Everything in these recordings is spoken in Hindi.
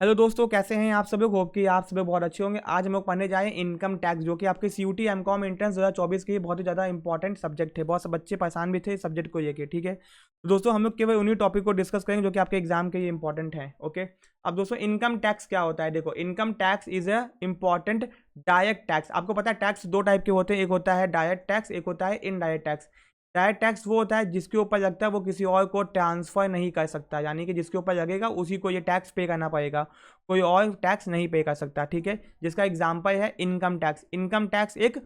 हेलो दोस्तों, कैसे हैं आप सब लोग। होप कि आप सब लोग बहुत अच्छे होंगे। आज हम लोग पढ़ने जाए इनकम टैक्स, जो कि आपके सीयूटी एमकॉम एंट्रेंस 2024 के लिए बहुत ही ज़्यादा इंपॉर्टेंट सब्जेक्ट है। बहुत से बच्चे परेशान भी थे इस सब्जेक्ट को लेके। ठीक है, तो दोस्तों हम लोग केवल उन्हीं टॉपिक को डिस्कस करेंगे जो कि आपके एग्जाम के लिए इंपॉर्टेंट है। ओके, अब दोस्तों इनकम टैक्स क्या होता है। देखो, income tax is a important direct tax. आपको पता है टैक्स दो टाइप के होते हैं, एक होता है डायरेक्ट टैक्स, एक होता है इनडायरेक्ट टैक्स। डायरेक्ट टैक्स वो होता है जिसके ऊपर लगता है वो किसी और को ट्रांसफर नहीं कर सकता, यानी कि जिसके ऊपर लगेगा उसी को ये टैक्स पे करना पड़ेगा, कोई और टैक्स नहीं पे कर सकता। ठीक है, जिसका एग्जांपल है इनकम टैक्स। इनकम टैक्स एक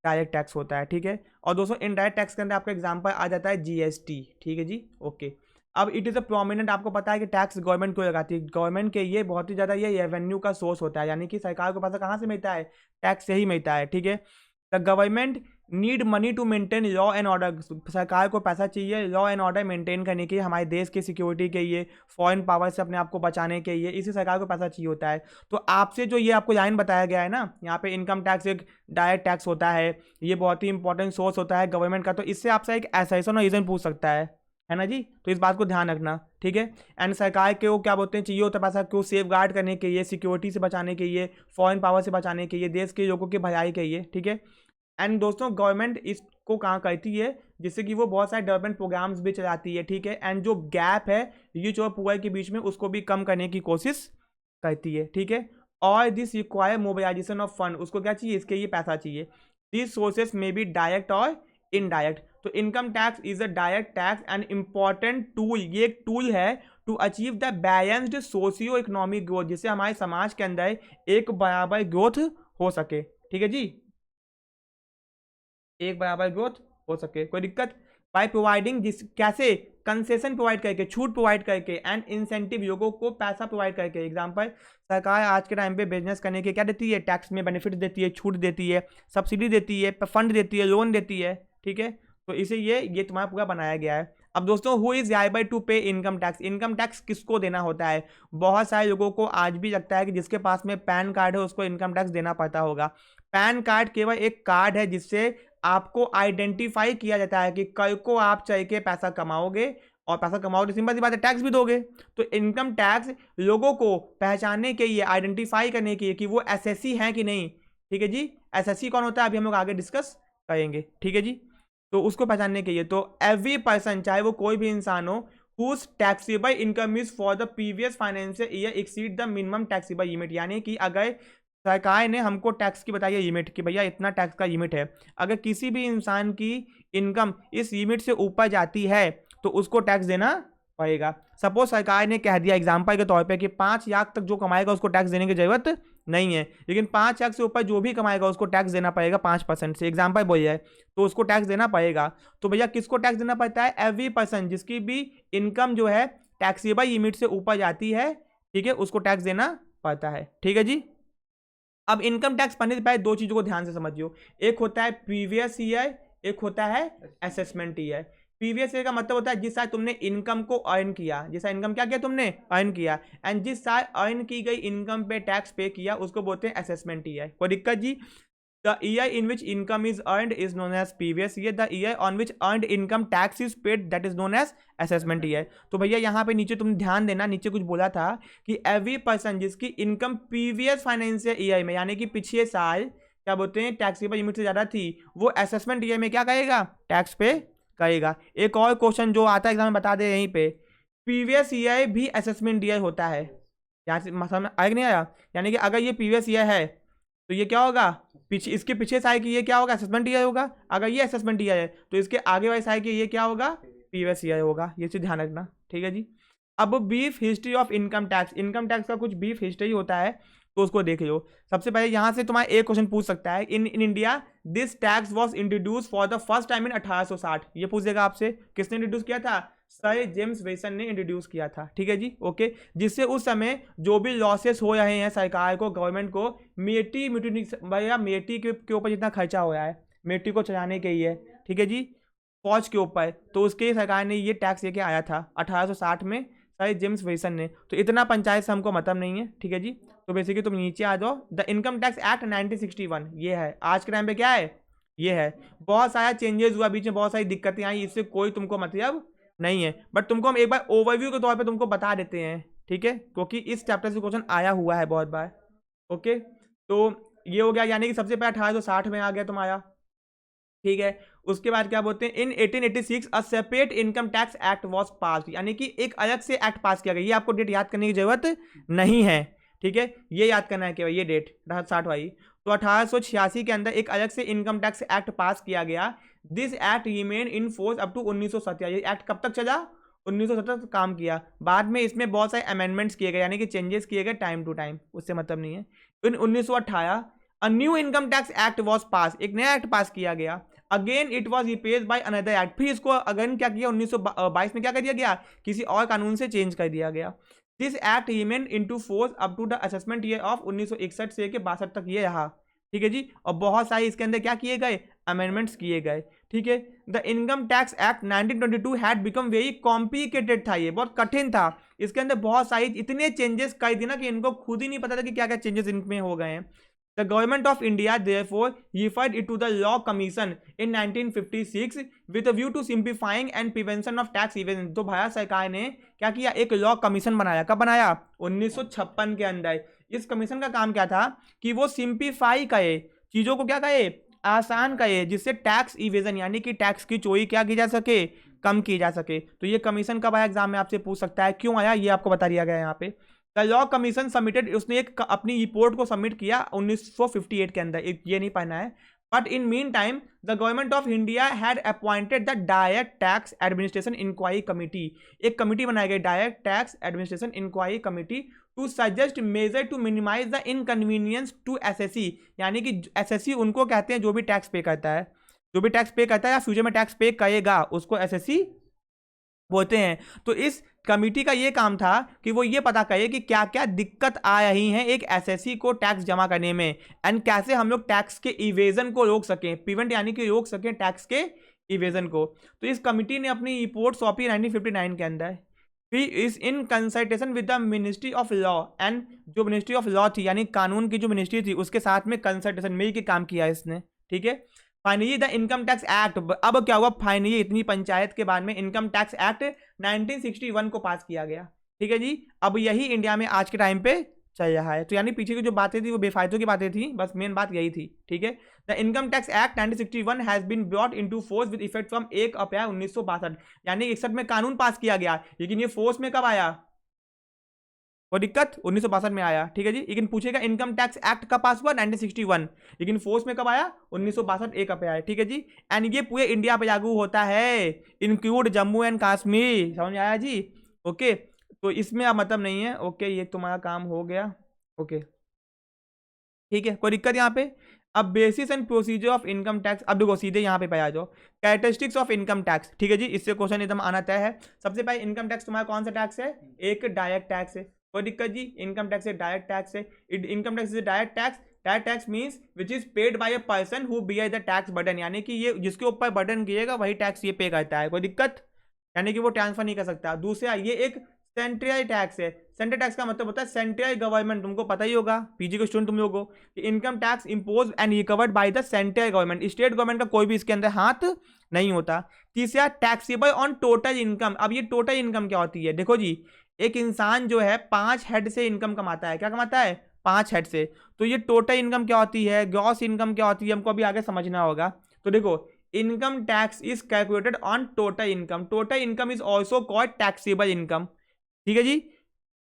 डायरेक्ट टैक्स होता है। ठीक है, और दोस्तों इनडायरेक्ट टैक्स के अंदर आपका एग्जांपल आ जाता है जीएसटी। ठीक है जी, ओके। अब इट इज़ अ प्रोमिनेंट, आपको पता है कि टैक्स गवर्नमेंट क्यों लगाती है। गवर्नमेंट के ये बहुत ही ज़्यादा ये रेवेन्यू का सोर्स होता है, यानी कि सरकार को पैसा कहाँ से मिलता है, टैक्स से ही मिलता है। ठीक है, the government need money to maintain law and order. सरकार को पैसा चाहिए लॉ एंड ऑर्डर मेंटेन करने के लिए, हमारे देश की सिक्योरिटी के लिए, फॉरेन पावर से अपने आप को बचाने के लिए, इसी सरकार को पैसा चाहिए होता है। तो आपसे जो ये आपको लाइन बताया गया है ना, यहाँ पे इनकम टैक्स एक डायरेक्ट टैक्स होता है, ये बहुत ही इंपॉर्टेंट सोर्स होता है गवर्नमेंट का। तो इससे आपसे एक एसेसन और रीजन पूछ सकता है ना जी। तो इस बात को ध्यान रखना। ठीक है, एंड सरकार के वो क्या बोलते हैं, चाहिए होता है पैसा क्यों, सेफ गार्ड करने के लिए, सिक्योरिटी से बचाने के लिए, फॉरेन पावर से बचाने के लिए, देश के लोगों की भलाई के लिए। ठीक है, एंड दोस्तों गवर्नमेंट इसको कहाँ करती है, जिससे कि वो बहुत सारे डेवलपमेंट प्रोग्राम्स भी चलाती है। ठीक है, एंड जो गैप है रिच और पुअर के बीच में, उसको भी कम करने की कोशिश करती है। ठीक है, और this require mobilisation of fund, उसको क्या चाहिए, इसके लिए पैसा चाहिए। दिस सोर्सेस में बी डायरेक्ट और इनडायरेक्ट। तो income tax is a direct tax and important tool, ये एक टूल है to achieve the balanced socio economic growth, जिससे हमारे समाज के अंदर एक बराबर ग्रोथ हो सके। ठीक है जी, एक बराबर ग्रोथ हो सके, कोई दिक्कत। बाय प्रोवाइडिंग, जिस कैसे, कंसेशन प्रोवाइड करके, छूट प्रोवाइड करके, एंड इंसेंटिव, लोगों को पैसा प्रोवाइड करके। एग्जांपल, सरकार आज के टाइम पे बिजनेस करने के क्या देती है, टैक्स में बेनिफिट देती है, छूट देती है, सब्सिडी देती है, फंड देती है, लोन देती है। ठीक है, तो इसे ये तुम्हारा पूरा बनाया गया है। अब दोस्तों, हु इज लायबल टू पे इनकम टैक्स। इनकम टैक्स किसको देना होता है। बहुत सारे लोगों को आज भी लगता है कि जिसके पास में पैन कार्ड है उसको इनकम टैक्स देना पड़ता होगा। पैन कार्ड केवल एक कार्ड है जिससे आपको आइडेंटिफाई किया जाता है कि कल को आप चल के पैसा कमाओगे, और पैसा कमाओगे सिंपल सी बात है टैक्स भी दोगे। तो इनकम टैक्स लोगों को पहचानने के लिए, आइडेंटिफाई करने के लिए कि वो एसएससी हैं कि नहीं। ठीक है जी, एसएससी कौन होता है अभी हम लोग आगे डिस्कस करेंगे। ठीक है जी, तो उसको पहचानने के लिए, तो एवरी पर्सन, चाहे वो कोई भी इंसान हो, whose taxable income is for the previous financial year exceed the minimum taxable limit, यानी कि अगर सरकार ने हमको टैक्स की बताई है लिमिट कि भैया इतना टैक्स का लिमिट है, अगर किसी भी इंसान की इनकम इस लिमिट से ऊपर जाती है तो उसको टैक्स देना पड़ेगा। सपोज सरकार ने कह दिया एग्जांपल के तौर पे कि 5 लाख तक जो कमाएगा उसको टैक्स देने की जरूरत नहीं है, लेकिन 5 लाख से ऊपर जो भी कमाएगा उसको टैक्स देना पड़ेगा 5% से, एग्जांपल बोल जाए तो उसको टैक्स देना पड़ेगा। तो भैया किसको टैक्स देना पड़ता है, एवरी पर्सन जिसकी भी इनकम जो है टैक्सेबल लिमिट से ऊपर जाती है। ठीक है, उसको टैक्स देना पड़ता है। ठीक है जी, अब इनकम टैक्स भरने से पहले दो चीजों को ध्यान से समझियो, एक होता है प्रीवियस ईयर, एक होता है असेसमेंट ईयर। प्रीवियस ईयर का मतलब होता है जिस साल तुमने इनकम को अर्न किया, जिस साल इनकम क्या किया तुमने, अर्न किया, एंड जिस साल अर्न की गई इनकम पे टैक्स पे किया उसको बोलते हैं असेसमेंट ईयर। कोई दिक्कत जी। The year in which income is earned is known as previous year. The year on which earned income tax is paid, that is known as assessment year. तो भैया यहाँ पे नीचे तुम ध्यान देना, नीचे कुछ बोला था कि एवरी पर्सन जिसकी इनकम प्रीवियस फाइनेंशियल ईयर में, यानी कि पिछले साल क्या बोलते हैं टैक्सेबल लिमिट से ज़्यादा थी, वो असेसमेंट ईयर में क्या करेगा, टैक्स पे करेगा। एक और क्वेश्चन जो आता है एग्जाम में बता दे यहीं पे, प्रीवियस ईयर भी असेसमेंट ईयर होता है। यहाँ से समझ आया नहीं आया, यानी कि अगर ये प्रीवियस ईयर है तो ये क्या होगा, पीछे इसके पीछे साल की ये क्या होगा, असेसमेंट ईयर होगा। अगर ये असेसमेंट ईयर है तो इसके आगे वाले साल की ये क्या होगा, प्रीवियस ईयर होगा। ये चीज ध्यान रखना। ठीक है जी, अब beef history of income tax. Income tax का कुछ बीफ हिस्ट्री होता है तो उसको देख लो। सबसे पहले यहाँ से तुम्हारा एक क्वेश्चन पूछ सकता है, in India this tax was introduce for the first time in 1860। ये पूछेगा आपसे किसने इंट्रोड्यूस किया था, सर जेम्स विल्सन ने इंट्रोड्यूस किया था। ठीक है जी, ओके। जिससे उस समय जो भी लॉसेस हो रहे हैं सरकार को, गवर्नमेंट को, मिट्टी भैया मिट्टी के ऊपर जितना खर्चा हो रहा है मिट्टी को चलाने के लिए, ठीक है जी, फौज के ऊपर, तो उसके सरकार ने ये टैक्स लेके आया था 1860 में, सर जेम्स विल्सन ने। तो इतना पंचायत से हमको मतलब नहीं है। ठीक है जी, तो बेसिकली तुम नीचे आ जाओ, द इनकम टैक्स एक्ट 1961 ये है। आज के टाइम पे क्या है, ये है। बहुत सारा चेंजेस हुआ बीच में, बहुत सारी दिक्कतें आई, इससे कोई तुमको मतलब नहीं है, बट तुमको हम एक बार ओवरव्यू के तौर पे तुमको बता देते हैं। ठीक है, क्योंकि इस चैप्टर से क्वेश्चन आया हुआ है बहुत बार। ओके, तो ये हो गया, यानी कि सबसे पहले 1860 में आ गया तुम्हारा, ठीक है। उसके बाद क्या बोलते हैं, in 1886 a separate income tax act was pass, यानी कि एक अलग से एक्ट पास किया गया। ये आपको डेट याद करने की जरूरत नहीं है, ठीक है, ये याद करना है केवल ये डेट 60 वाली। तो 1886 के अंदर एक अलग से इनकम टैक्स एक्ट पास किया गया। This act remain in force up to 1970। ये एक्ट कब तक चला? 1970 तक काम किया। बाद में इसमें बहुत सारे अमेंडमेंट्स किए गए, यानी कि चेंजेस किए गए टाइम टू टाइम, उससे मतलब नहीं है। In 1918 a new income tax act was pass, एक नया एक्ट पास किया गया। Again it was replaced by another act, फिर इसको अगेन क्या किया 1922 में क्या कर दिया गया, किसी और कानून से चेंज कर दिया गया। This act remain into force up to the assessment year of 1961 से 62 तक ये रहा, ठीक है जी। और बहुत सारे इसके अंदर क्या किए गए, अमेंडमेंट्स किए गए, ठीक है। The income tax act 1922 had become very complicated था, ये बहुत कठिन था, इसके अंदर बहुत सारी इतने चेंजेस कर दिए ना कि इनको खुद ही नहीं पता था कि क्या क्या चेंजेस इनमें हो गए हैं। The government of India therefore referred it to the Law Commission in 1956 with a view to simplifying and prevention of tax evasion। तो भारत सरकार ने क्या किया, एक लॉ कमीशन बनाया। कब बनाया? 1956 के अंदर। इस कमीशन का काम क्या था कि वो सिंप्लीफाई करे चीजों को, क्या करे, आसान करे, जिससे टैक्स इवेजन यानी कि टैक्स की चोरी क्या की जा सके, कम की जा सके। तो ये कमीशन कब आया, एग्जाम में आपसे पूछ सकता है, क्यों आया ये आपको बता दिया गया है यहाँ पे। द लॉ कमीशन सबमिटेड, उसने एक अपनी रिपोर्ट को सबमिट किया 1958 के अंदर, ये नहीं पढ़ना है। But in mean time the government of India had appointed the direct tax administration enquiry committee, एक कमिटी बनाई गई direct tax administration enquiry committee to suggest measure to minimise the inconvenience to assessee, यानी कि एसएससी उनको कहते हैं जो भी टैक्स पे करता है, जो भी टैक्स पे करता है या फ्यूचर में टैक्स पे करेगा उसको एसएससी बोलते हैं। तो इस कमिटी का ये काम था कि वो ये पता करे कि क्या क्या दिक्कत आ रही हैं एक एसएससी को टैक्स जमा करने में, एंड कैसे हम लोग टैक्स के इवेजन को रोक सकें, प्रिवेंट यानी कि रोक सकें टैक्स के इवेजन को। तो इस कमिटी ने अपनी रिपोर्ट सौंपी 1959 के अंदर। फिर इस in consultation with the ministry of law, and जो मिनिस्ट्री ऑफ लॉ थी यानी कानून की जो मिनिस्ट्री थी उसके साथ में कंसल्टेशन मिल के काम किया इसने, ठीक है। Finally the income tax act, अब क्या हुआ, फाइनली इतनी पंचायत के बाद में इनकम टैक्स एक्ट 1961 को पास किया गया, ठीक है जी। अब यही इंडिया में आज के टाइम पे चल रहा है। तो यानी पीछे की जो बातें थी वो बेफायदों की बातें थी, बस मेन बात यही थी, ठीक है। The income tax act 1961 has been brought into force with effect from 1 April 1962, यानी 61 में कानून पास किया गया, लेकिन ये फोर्स में कब आया, वो दिक्कत 1962 में आया, ठीक है जी। लेकिन पूछेगा इनकम टैक्स एक्ट का पास हुआ 1961, लेकिन फोर्स में कब आया, 1962 1 अप्रैल आया, ठीक है जी। एंड ये पूरे इंडिया पे लागू होता है, इंक्लूड जम्मू एंड कश्मीर, समझ में आया जी। ओके, तो इसमें अब मतलब नहीं है। ओके, ये तुम्हारा काम हो गया। ओके, ठीक है, कोई दिक्कत यहाँ पे। अब basis and procedure of income tax, अब देखो सीधे यहाँ पे आ जाओ, कैरेक्टरिस्टिक्स ऑफ इनकम टैक्स, ठीक है जी। इससे क्वेश्चन एकदम आना तय है। सबसे पहले इनकम टैक्स तुम्हारा कौन सा टैक्स है, एक डायरेक्ट टैक्स है, कोई दिक्कत जी। इनकम टैक्स है डायरेक्ट टैक्स है, income tax is direct tax. Direct tax means which is paid by a person who bear the tax burden, यानी कि ये जिसके ऊपर बर्डन गिरेगा वही टैक्स ये पे करता है, कोई दिक्कत, यानी कि वो ट्रांसफर नहीं कर सकता। दूसरा ये एक सेंट्रल टैक्स है। सेंट्रल टैक्स का मतलब होता है सेंट्रल गवर्नमेंट, तुमको पता ही होगा, पीजी के स्टूडेंट तुम लोगों को, income tax impose and recovered by the central government, state government का कोई भी इसके अंदर हाथ नहीं होता। तीसरा टैक्सेबल ऑन टोटल इनकम। अब ये टोटल इनकम क्या होती है, देखो जी, एक इंसान जो है 5 हेड से इनकम कमाता है, क्या कमाता है, 5 हेड से। तो ये टोटल इनकम क्या होती है, ग्रॉस इनकम क्या होती है, हमको अभी आगे समझना होगा। तो देखो, income tax is calculated on total income, total income is also called taxable income, ठीक है जी।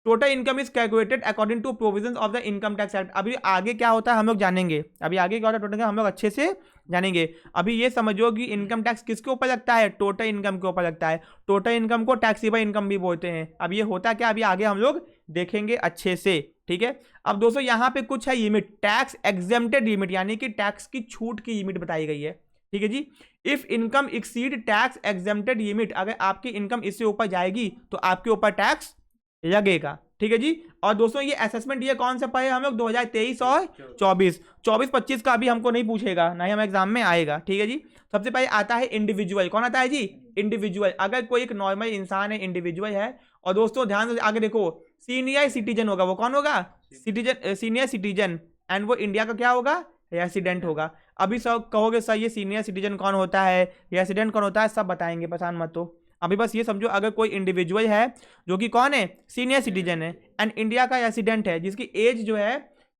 Total income is calculated according to provisions of the income tax act. अभी आगे क्या होता है हम लोग जानेंगे, अभी आगे क्या होता है टोटल हम लोग अच्छे से जानेंगे। अभी ये समझो कि इनकम टैक्स किसके ऊपर लगता है, टोटल इनकम के ऊपर लगता है। टोटल इनकम को टैक्सेबल इनकम भी बोलते हैं। अब ये होता क्या, अभी आगे हम लोग देखेंगे अच्छे से, ठीक है। अब दोस्तों यहाँ पे कुछ है लिमिट, टैक्स एग्जेम्प्टेड लिमिट, यानी कि टैक्स की छूट की लिमिट बताई गई है, ठीक है जी। If income exceed tax exempted limit, अगर आपकी इनकम इससे ऊपर जाएगी तो आपके ऊपर टैक्स लगेगा, ठीक है जी। और दोस्तों ये असेसमेंट ये कौन सा पढ़े हम लोग, 2023 और 24-25 का अभी हमको नहीं पूछेगा, ना ही हम एग्जाम में आएगा, ठीक है जी। सबसे पहले आता है इंडिविजुअल, कौन आता है जी, इंडिविजुअल। अगर कोई एक नॉर्मल इंसान है, इंडिविजुअल है, और दोस्तों ध्यान से आगे देखो, सीनियर सिटीजन होगा, वो कौन होगा, सिटीजन, सीनियर सिटीजन, एंड वो इंडिया का क्या होगा, रेसिडेंट होगा। अभी सब कहोगे सर ये सीनियर सिटीजन कौन होता है, रेसिडेंट कौन होता है, सब बताएंगे, परेशान मत हो। अभी बस ये समझो, अगर कोई इंडिविजुअल है जो कि कौन है, सीनियर सिटीजन है, एंड इंडिया का रेसिडेंट है, जिसकी एज जो है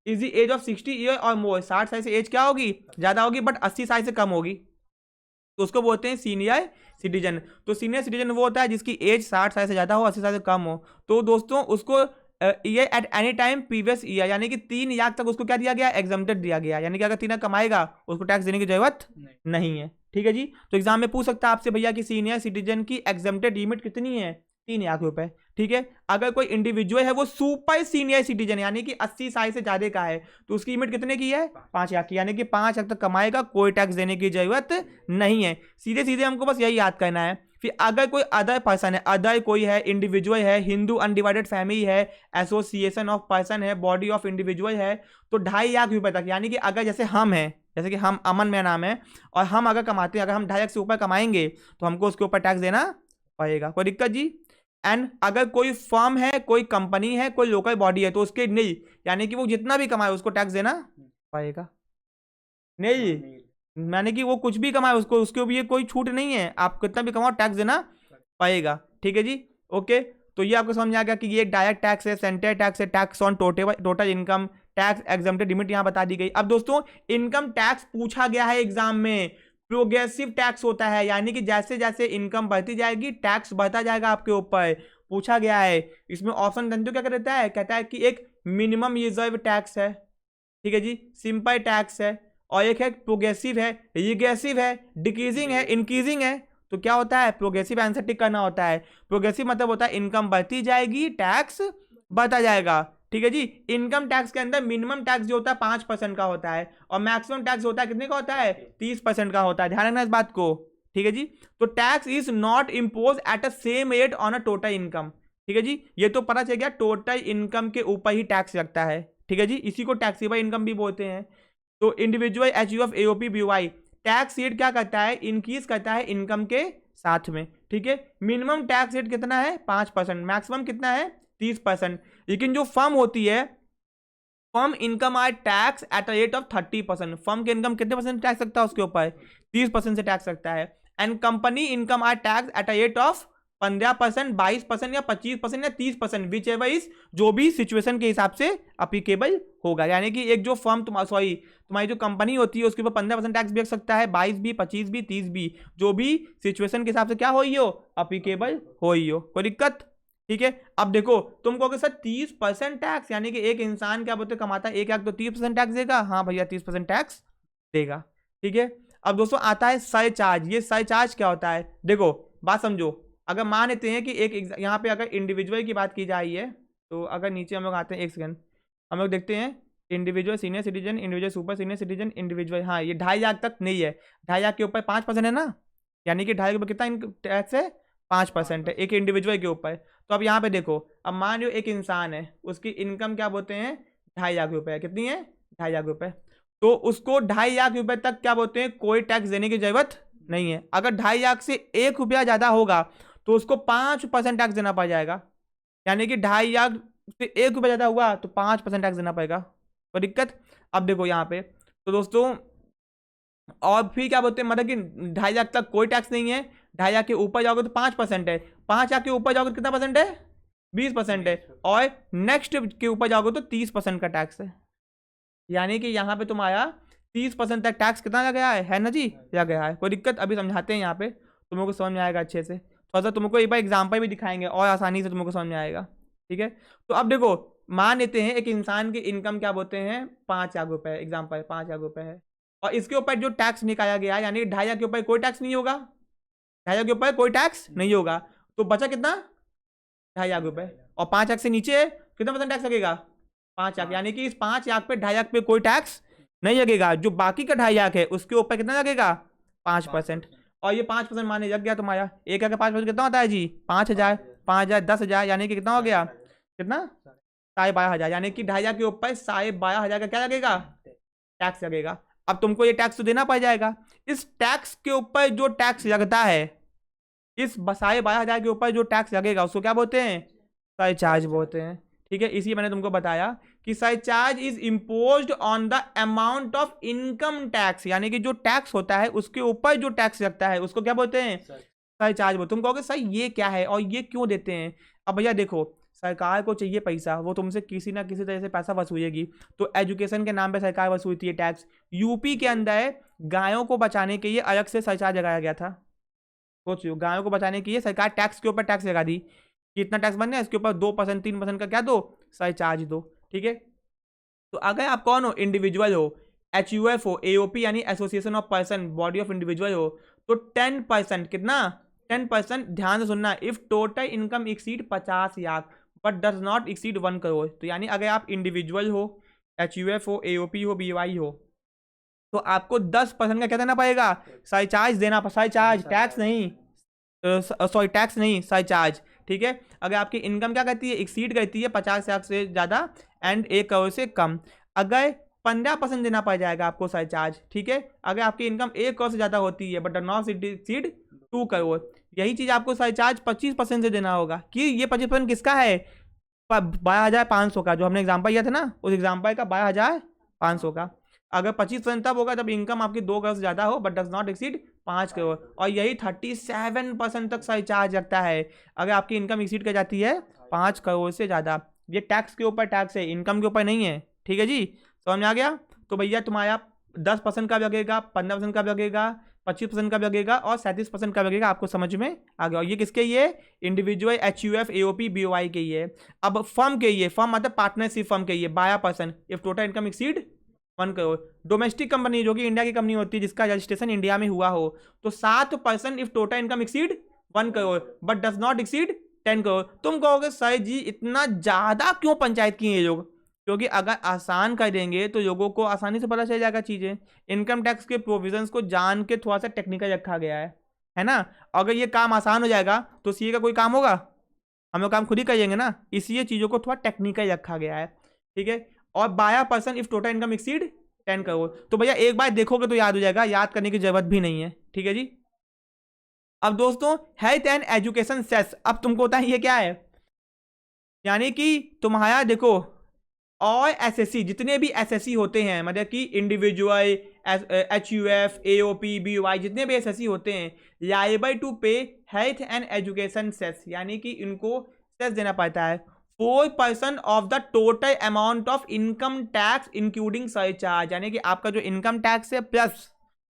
is the age of 60 year और मोर, 60 साल से एज क्या होगी, ज्यादा होगी, बट 80 साल से कम होगी, तो उसको बोलते हैं सीनियर सिटीजन। तो सीनियर सिटीजन वो होता है जिसकी एज 60 साल से ज्यादा हो, 80 साल से कम हो। तो दोस्तों उसको year at any time previous year, यानी कि 3 लाख तक उसको क्या दिया गया, एग्जम्प्टेड दिया गया, यानी कि अगर 3 लाख कमाएगा उसको टैक्स देने की जरूरत नहीं है। ठीक है जी। तो एग्जाम में पूछ सकता है आपसे भैया कि सीनियर सिटीजन की एग्जम्प्टेड लिमिट कितनी है, 3 लाख रुपए। ठीक है। अगर कोई इंडिविजुअल है वो सुपर सीनियर सिटीजन यानी कि 80 साल से ज्यादा का है, तो उसकी लिमिट कितने की है, 5 लाख की, यानी कि 5 लाख तक कमाएगा, कोई टैक्स देने की जरूरत नहीं है। सीधे सीधे हमको बस यही याद करना है। फिर अगर कोई अदर पर्सन है, अदर कोई है, इंडिविजुअल है, हिंदू अनडिवाइडेड फैमिली है, एसोसिएशन ऑफ पर्सन है, बॉडी ऑफ इंडिविजुअल है, तो 2.5 लाख रुपए तक, यानी कि अगर जैसे हम हैं, जैसे कि हम, अमन मेरा नाम है, और हम अगर कमाते हैं, अगर हम 2.5 लाख से ऊपर कमाएंगे तो हमको उसके ऊपर टैक्स देना पड़ेगा, कोई दिक्कत जी। एंड अगर कोई फर्म है, कोई कंपनी है, कोई लोकल बॉडी है, तो उसके नहीं, यानी कि वो जितना भी कमाए उसको टैक्स देना पड़ेगा, नहीं यानी कि वो कुछ भी कमाए उसको, उसके लिए कोई छूट नहीं है, आप कितना भी कमाओ टैक्स देना पड़ेगा। ठीक है जी। ओके, तो ये आपको समझ आ गया कि ये डायरेक्ट टैक्स है, सेंटर टैक्स है, tax on total income, tax exempted limit यहाँ बता दी गई। अब दोस्तों इनकम टैक्स पूछा गया है एग्जाम में, प्रोग्रेसिव टैक्स होता है, यानी कि जैसे जैसे इनकम बढ़ती जाएगी टैक्स बढ़ता जाएगा आपके ऊपर, पूछा गया है। इसमें ऑप्शन धंधो क्या कहता है, कहता है कि एक मिनिमम रिजर्व टैक्स है, ठीक है जी, सिंपल टैक्स है, और एक है प्रोग्रेसिव है, रिग्रेसिव है, डिक्रीजिंग है, इंक्रीजिंग है। तो क्या होता है, प्रोग्रेसिव आंसर टिक करना होता है। प्रोग्रेसिव मतलब होता है इनकम बढ़ती जाएगी टैक्स बढ़ता जाएगा। ठीक है जी। इनकम टैक्स के अंदर मिनिमम टैक्स जो होता है 5% का होता है, और मैक्सिमम टैक्स होता है कितने का होता है, 30% का होता है, ध्यान रखना इस बात को। ठीक है जी। तो tax is not impose at a same rate on a total income. ठीक है जी, ये तो पता चल गया, टोटल इनकम के ऊपर ही टैक्स लगता है। ठीक है जी, इसी को टैक्सेबल इनकम भी बोलते हैं। तो individual HUF AOP BY tax rate क्या करता है, इंक्रीज करता है इनकम के साथ में। ठीक है। मिनिमम टैक्स रेट कितना है, 5%, मैक्सिमम कितना है, 30%। लेकिन जो फर्म होती है, firm income are tax at a rate of 30%। Firm के इनकम कितने परसेंट टैक्स लगता है उसके ऊपर, 30% से टैक्स लगता है। And company income are tax at a rate of 15%, 22% या 25% या 30%, विच एवर इज, जो भी सिचुएशन के हिसाब से अप्लीकेबल होगा। यानी कि एक जो फर्म तुम्हारी जो कंपनी होती है उसके ऊपर 15% टैक्स भी लग सकता है, 22 भी, 25 भी, 30 भी, जो भी सिचुएशन के हिसाब से क्या हो ही हो, अप्लीकेबल हो ही हो, कोई दिक्कत। ठीक है। अब देखो तुम कहोगे सर 30% टैक्स, यानी कि एक इंसान क्या बोलते कमाता है 1 लाख, तो 30% टैक्स देगा। हाँ भैया 30% टैक्स देगा। ठीक है। अब दोस्तों आता है सरचार्ज। ये सरचार्ज क्या होता है, देखो बात समझो। अगर मान लेते हैं कि एक यहाँ पे अगर इंडिविजुअल की बात की जा रही है, तो अगर नीचे हम लोग आते हैं, एक सेकंड, हम लोग देखते हैं individual senior citizen, individual super senior citizen, individual, हाँ ये 2.5 लाख तक नहीं है, 2.5 लाख के ऊपर 5% है ना, यानी कि 2.5 लाख कितना टैक्स है, 5% है एक इंडिविजुअल के ऊपर। तो अब यहाँ पे देखो, अब मान लो एक इंसान है, उसकी इनकम क्या बोलते हैं, 2.5 लाख रुपए, कितनी है, 2.5 लाख रुपए, तो उसको 2.5 लाख रुपए तक क्या बोलते हैं, कोई टैक्स देने की जरूरत नहीं है। अगर 2.5 लाख से 1 रुपया ज्यादा होगा तो उसको 5% टैक्स देना पड़ जाएगा, यानी कि 2.5 लाख से 1 रुपया ज्यादा हुआ तो 5% टैक्स देना पड़ेगा, कोई दिक्कत। अब देखो यहाँ पे, तो दोस्तों और फिर क्या बोलते हैं, मतलब कि 2.5 लाख तक कोई टैक्स नहीं है, 2.5 लाख के ऊपर जाओगे तो 5% है, 5 लाख के ऊपर जाओगे तो कितना परसेंट है, 20% है, और नेक्स्ट के ऊपर जाओगे तो 30% का टैक्स है। यानी कि यहाँ पे तुम्हारा 30% तक टैक्स कितना लग गया है ना जी, लग गया है, कोई दिक्कत। अभी समझाते हैं यहाँ पे, तुम लोग को समझ में आएगा अच्छे से, थोड़ा सा तुमको एक बार एग्जाम्पल भी दिखाएंगे और आसानी से तुमको समझ में आएगा। ठीक है। तो अब देखो मान लेते हैं एक इंसान की इनकम क्या बोलते हैं, 5 लाख रुपए, एग्जाम्पल 5 लाख रुपए है, और इसके ऊपर जो टैक्स निकाला गया है, यानी 2.5 लाख के ऊपर कोई टैक्स नहीं होगा, 2.5 लाख के ऊपर कोई टैक्स नहीं होगा, तो बचा कितना, 2.5 लाख रुपए, और 5 लाख से नीचे कितना परसेंट टैक्स लगेगा, 5 लाख, यानी कि इस 5 लाख पे 2.5 लाख पे कोई टैक्स नहीं लगेगा। जो बाकी का 2.5 लाख है उसके ऊपर कितना लगेगा, 5%, और ये 5% माने लग गया तुम्हारा। 1 लाख का 5% कितना होता है जी, 5,000, 5,000 10,000, यानी कि कितना हो गया, कितना, 12,500, यानी कि 2.5 लाख के ऊपर 12,500 का क्या लगेगा, टैक्स लगेगा। अब तुमको ये टैक्स तो देना पड़ जाएगा। इस टैक्स के ऊपर जो टैक्स लगता है, इस 12,500 के ऊपर जो टैक्स लगेगा उसको क्या बोलते हैं, सरचार्ज बोलते हैं। ठीक है। इसी मैंने तुमको बताया कि surcharge is imposed on the amount of income tax, यानी कि जो टैक्स होता है उसके ऊपर जो टैक्स लगता है उसको क्या बोलते हैं, सरचार्ज बोलते। तुम कहोगे सर ये क्या है और ये क्यों देते हैं? अब भैया देखो, सरकार को चाहिए पैसा, वो तुमसे किसी ना किसी तरह से पैसा वसूलेगी। तो एजुकेशन के नाम पे सरकार वसूलती है टैक्स। यूपी के अंदर गायों को बचाने के लिए अलग से सरचार्ज लगाया गया था। सोचियो, गायों को बचाने के लिए सरकार टैक्स के ऊपर टैक्स लगा दी कि इतना टैक्स बनना है, इसके ऊपर 2% 3% का क्या दो, सरचार्ज दो। ठीक है, तो अगर आप कौन हो, इंडिविजुअल हो, HUF हो, AOP यानी association of person, body of individual हो, तो 10%, कितना, 10%, ध्यान से सुनना, if total income exceed 50 lakh but does not exceed 1 crore. तो यानी अगर आप इंडिविजुअल हो, HUF हो, AOP हो, BY हो, तो आपको 10% का क्या देना पड़ेगा, सरचार्ज देना, सरचार्ज, टैक्स नहीं, सॉरी टैक्स नहीं, सरचार्ज। ठीक है, अगर आपकी इनकम क्या करती है, एक्सीड करती है 50 लाख से ज़्यादा एंड 1 करोड़ से कम, अगर 15% देना पड़ जाएगा आपको सरचार्ज। ठीक है, अगर आपकी इनकम 1 करोड़ से ज़्यादा होती है बट नॉट एक्सीड 2 करोड़, यही चीज़ आपको सरचार्ज 25% से देना होगा। कि ये 25% किसका है, 12,500 का, जो हमने एग्जाम्पल किया था ना, उस एग्जाम्पल का 12,500 का। अगर 25% तब होगा जब इनकम आपकी 2 करोड़ से ज़्यादा हो but does not exceed 5 crore, और यही 37% तक सरचार्ज रखता है अगर आपकी इनकम एक्सीड कर जाती है 5 करोड़ से ज़्यादा। ये टैक्स के ऊपर टैक्स है, इनकम के ऊपर नहीं है। ठीक है जी, समझ में आ गया? तो भैया तुम्हारा 10% का लगेगा, 15% का लगेगा, 25% का लगेगा और 37% का लगेगा। आपको समझ में आ गया? और ये किसके, ये इंडिविजुअल, HUF, AOP, BOI के ये। अब फर्म के ये, फर्म मतलब पार्टनरशिप फर्म के ये 12% if total income exceed 1 crore. Domestic company जो कि इंडिया की कंपनी होती है जिसका रजिस्ट्रेशन इंडिया में हुआ हो, तो 7% if total income exceed 1 crore but does not exceed 10 crore. तुम कहोगे सर जी इतना ज़्यादा क्यों पंचायत की ये लोग? क्योंकि अगर आसान कर देंगे तो लोगों को आसानी से पता चल जाएगा चीज़ें। इनकम टैक्स के प्रोविजंस को जान के थोड़ा सा टेक्निकल रखा गया है ना। अगर ये काम आसान हो जाएगा तो सीए का कोई काम होगा, हम लोग काम खुद ही करेंगे ना, इसलिए चीज़ों को थोड़ा टेक्निकल रखा गया है। ठीक है, और 12% if total income exceed 10 crore. तो भैया एक बार देखोगे तो याद हो जाएगा, याद करने की जरूरत भी नहीं है। ठीक है जी। अब दोस्तों हेल्थ एंड एजुकेशन सेस, अब तुमको होता है ये क्या है, यानी कि तुम्हारा देखो और एसएससी, जितने भी एसएससी होते हैं, मतलब कि इंडिविजुअल, HUF, AOP, BOI, जितने भी एसएससी होते हैं, लायबल टू पे हेल्थ एंड एजुकेशन सेस, यानी कि इनको सेस देना पड़ता है 4% of the total amount of income tax including surcharge, यानी कि आपका जो इनकम टैक्स है प्लस